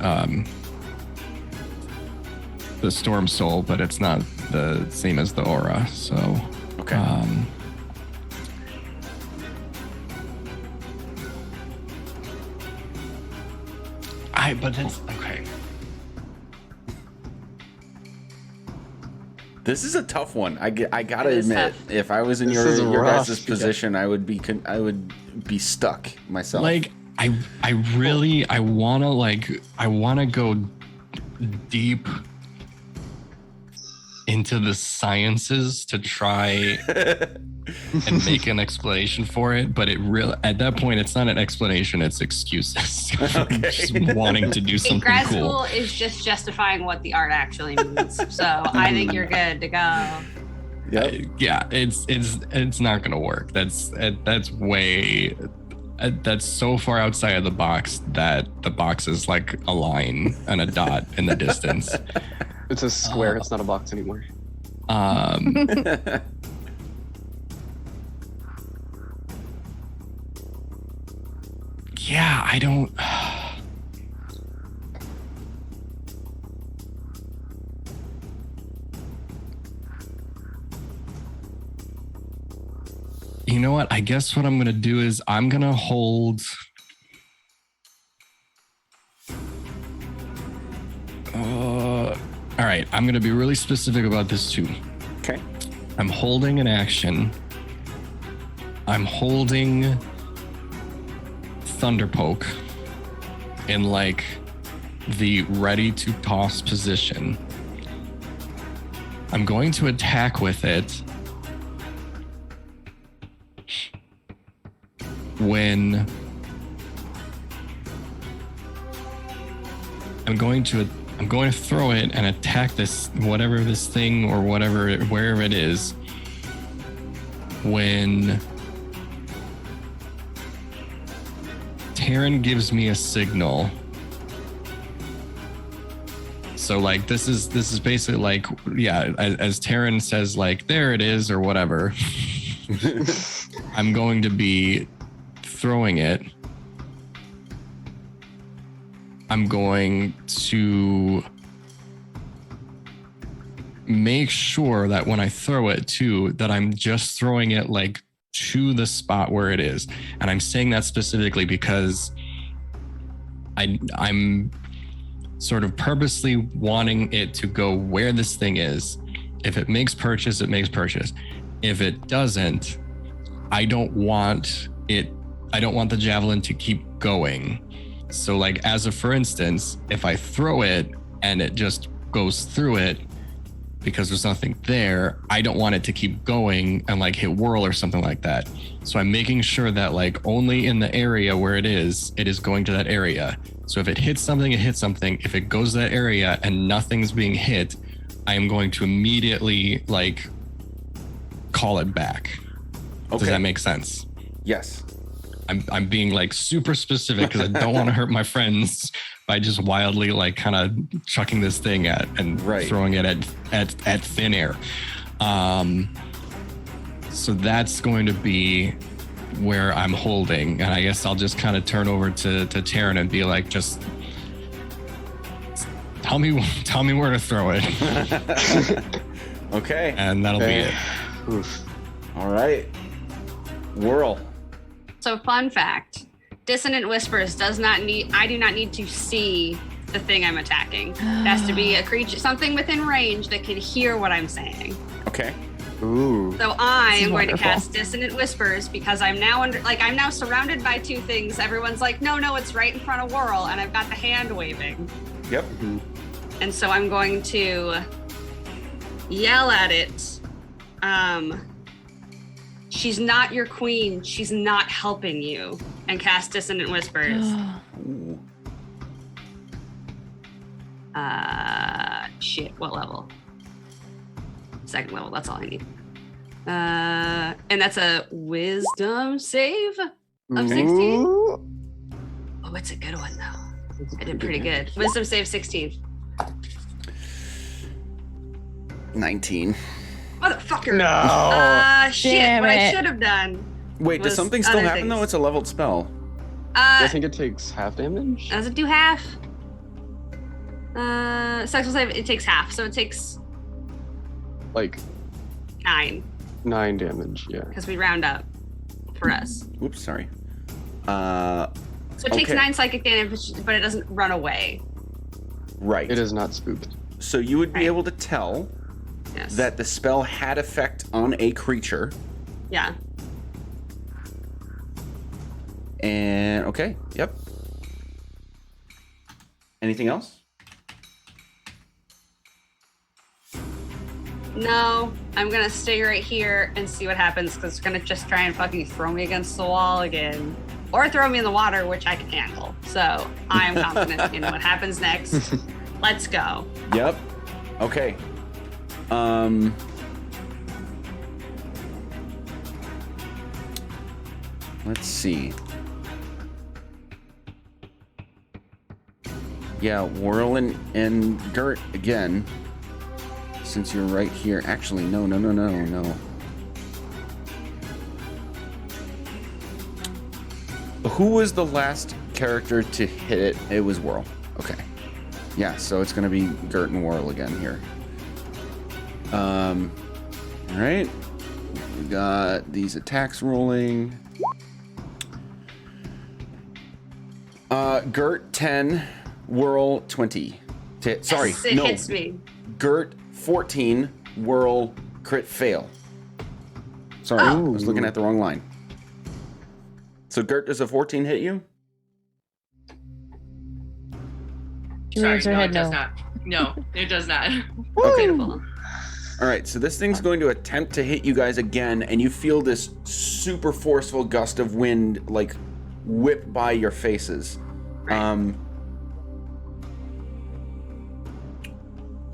the Storm Soul, but it's not the same as the aura. So Okay. but it's okay. This is a tough one. I gotta It is admit, tough. if I was in This your is rough. guys' position, I would be stuck myself. Like I wanna go deep into the sciences to try and make an explanation for it, but at that point it's not an explanation, it's excuses. Okay. Just wanting to do something Grad cool. school is just justifying what the art actually means. So I think you're good to go. Yeah, it's not gonna work. That's way. That's so far outside of the box that the box is like a line and a dot in the distance. It's a square. It's not a box anymore. Yeah, I don't. You know what? I guess what I'm gonna do is I'm gonna hold. All right, I'm gonna be really specific about this too. Okay. I'm holding an action. I'm holding Thunderpoke in like the ready to toss position. I'm going to attack with it when I'm going to throw it and attack this whatever this thing or whatever wherever it is when Taryn gives me a signal. So like this is basically like, yeah, as Taryn says, like, there it is or whatever. I'm going to be throwing it. I'm going to make sure that when I throw it too, that I'm just throwing it like to the spot where it is. And I'm saying that specifically because I'm sort of purposely wanting it to go where this thing is. If it makes purchase, it makes purchase. If it doesn't, I don't want the javelin to keep going. So like, as a for instance, if I throw it and it just goes through it because there's nothing there, I don't want it to keep going and like hit whirl or something like that. So I'm making sure that like only in the area where it is going to that area. So if it hits something, it hits something. If it goes to that area and nothing's being hit, I am going to immediately like call it back. Okay. Does that make sense? Yes. I'm being like super specific because I don't want to hurt my friends by just wildly like kind of chucking this thing at and throwing it at thin air. So that's going to be where I'm holding, and I guess I'll just kind of turn over to Taryn and be like, just tell me where to throw it. Okay. And that'll be it. Oof. All right. Whirl. So fun fact, Dissonant Whispers I do not need to see the thing I'm attacking. It has to be a creature, something within range that can hear what I'm saying. Okay. Ooh. So I am going to cast Dissonant Whispers because I'm now surrounded by two things. Everyone's like, no, it's right in front of Whirl, and I've got the hand waving. Yep. And so I'm going to yell at it. She's not your queen. She's not helping you. And cast Dissonant Whispers. Shit, what level? Second level, that's all I need. And that's a wisdom save of 16. Oh, it's a good one though. I did pretty good. Wisdom save 16. 19. Motherfucker. No. Shit, Damn what I it. should have done. Wait, does was something still other happen though? things. It's a leveled spell. I think it takes half damage. Does it do half? Sexual save, it takes half, so it takes Like 9. 9 damage, yeah. Because we round up for us. Oops, sorry. So it takes Okay. 9 psychic damage, but it doesn't run away. Right. It is not spooked. So you would be Right. able to tell Yes. that the spell had effect on a creature. Yeah. And okay, yep. Anything else? No, I'm gonna stay right here and see what happens because it's gonna just try and fucking throw me against the wall again. Or throw me in the water, which I can handle. So I am confident in what happens next. Let's go. Yep. Okay. let's see. Yeah, Whirl and Gert again. Since you're right here. Actually, no. Who was the last character to hit it? It was Whirl. Okay. Yeah, so it's gonna be Gert and Whirl again here. All right. We got these attacks rolling. Gert 10, Whirl 20. Sorry, Yes, it no. hits me. Gert 14, Whirl crit fail. Sorry, I was looking at the wrong line. So Gert, does a 14 hit you? She Sorry, waves her no, head it does no. not. No, it does not. Okay. Beautiful. All right, so this thing's going to attempt to hit you guys again, and you feel this super forceful gust of wind like whip by your faces. Right.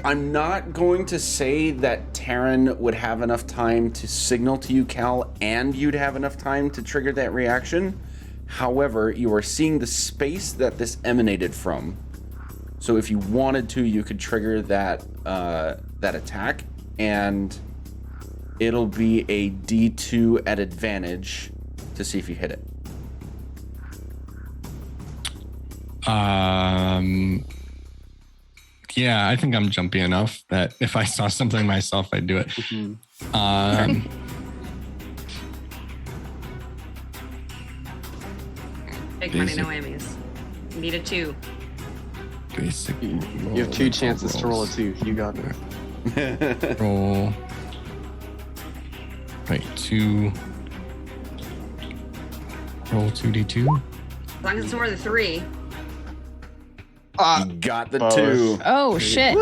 I'm not going to say that Taryn would have enough time to signal to you, Cal, and you'd have enough time to trigger that reaction. However, you are seeing the space that this emanated from. So if you wanted to, you could trigger that attack, and it'll be a D2 at advantage to see if you hit it. Yeah, I think I'm jumpy enough that if I saw something myself, I'd do it. Big money, no whammies. Need a 2. Basic. You have 2 chances to roll a 2. You got it. Roll. Right, 2. Roll 2d2. As long as it's more than 3. You got the both. 2. Oh shit.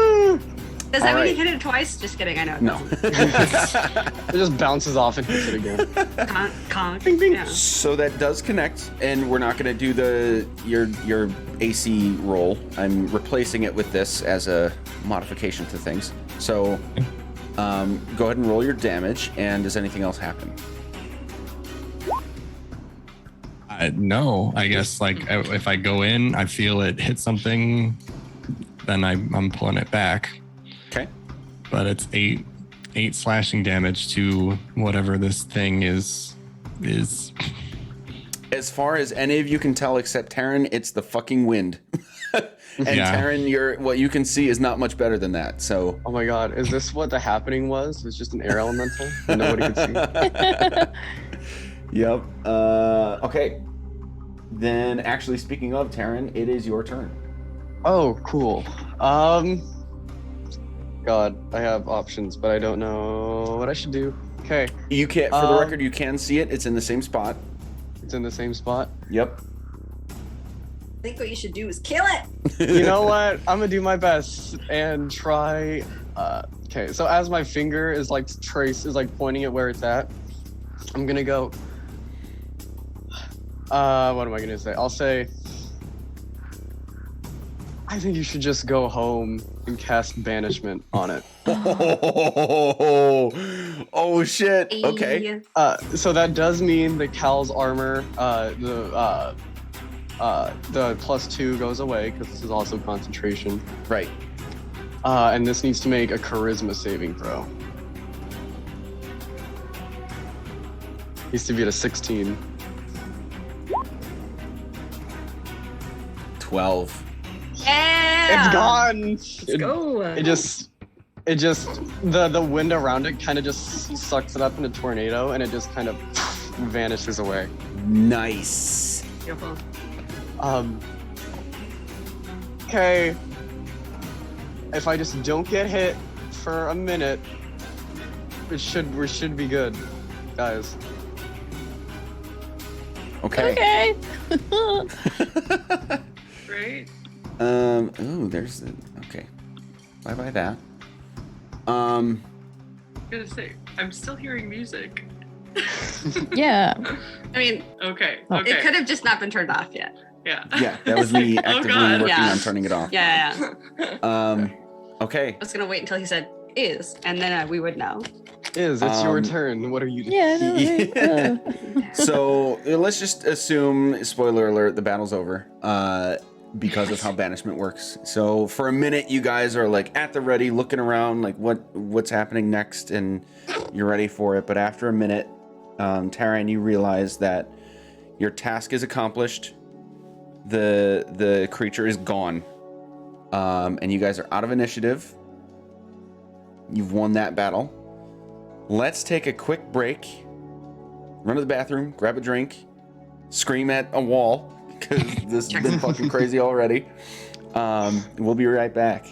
Does that All mean you right. hit it twice? Just kidding, I know. it No. It just bounces off and hits it again. doesn't. Conk. Yeah. So that does connect, and we're not going to do your AC roll. I'm replacing it with this as a modification to things. So go ahead and roll your damage, and does anything else happen? No, I guess like if I go in, I feel it hit something, then I'm pulling it back. Okay. But it's 8 slashing damage to whatever this thing is. As far as any of you can tell, except Taryn, it's the fucking wind. And Yeah. Taryn, what you can see is not much better than that. So Oh my god, is this what the happening was? It's just an air elemental and nobody could see? Yep. Okay. Then, actually, speaking of Taryn, it is your turn. Oh, cool. God, I have options, but I don't know what I should do. Okay, You can, for the record, you can see it. It's in the same spot. it's in the same spot. Yep. I think what you should do is kill it. You know what? I'm gonna do my best and try. Okay, so as my finger is like pointing at where it's at, I'm gonna go. What am I gonna say? I'll say. I think you should just go home and cast banishment on it. Oh shit. Okay. So that does mean that Cal's armor, the +2 goes away because this is also concentration. Right. And this needs to make a charisma saving throw. Needs to be at a 16. 12. Yeah. It's gone. Let's go. It just the wind around it kind of just sucks it up in a tornado, and it just kind of vanishes away. Nice. Beautiful. Okay. If I just don't get hit for a minute, we should be good, guys. Okay. Okay. Great. Ooh, there's the. Okay. Bye bye that. I'm gonna say, I'm still hearing music. Yeah. I mean, Okay. Oh. Okay. it could have just not been turned off yet. Yeah. Yeah, that was me actively God. working Yeah. on turning it off. Yeah. Okay. I was gonna wait until he said is, and then we would know. It's your turn. What are you doing? Yeah. No, So let's just assume, spoiler alert, the battle's over because of how banishment works. So for a minute, you guys are like at the ready, looking around, like what's happening next, and you're ready for it. But after a minute, Taran, you realize that your task is accomplished. The creature is gone, and you guys are out of initiative. You've won that battle. Let's take a quick break. Run to the bathroom, grab a drink, scream at a wall because this has been fucking crazy already. We'll be right back.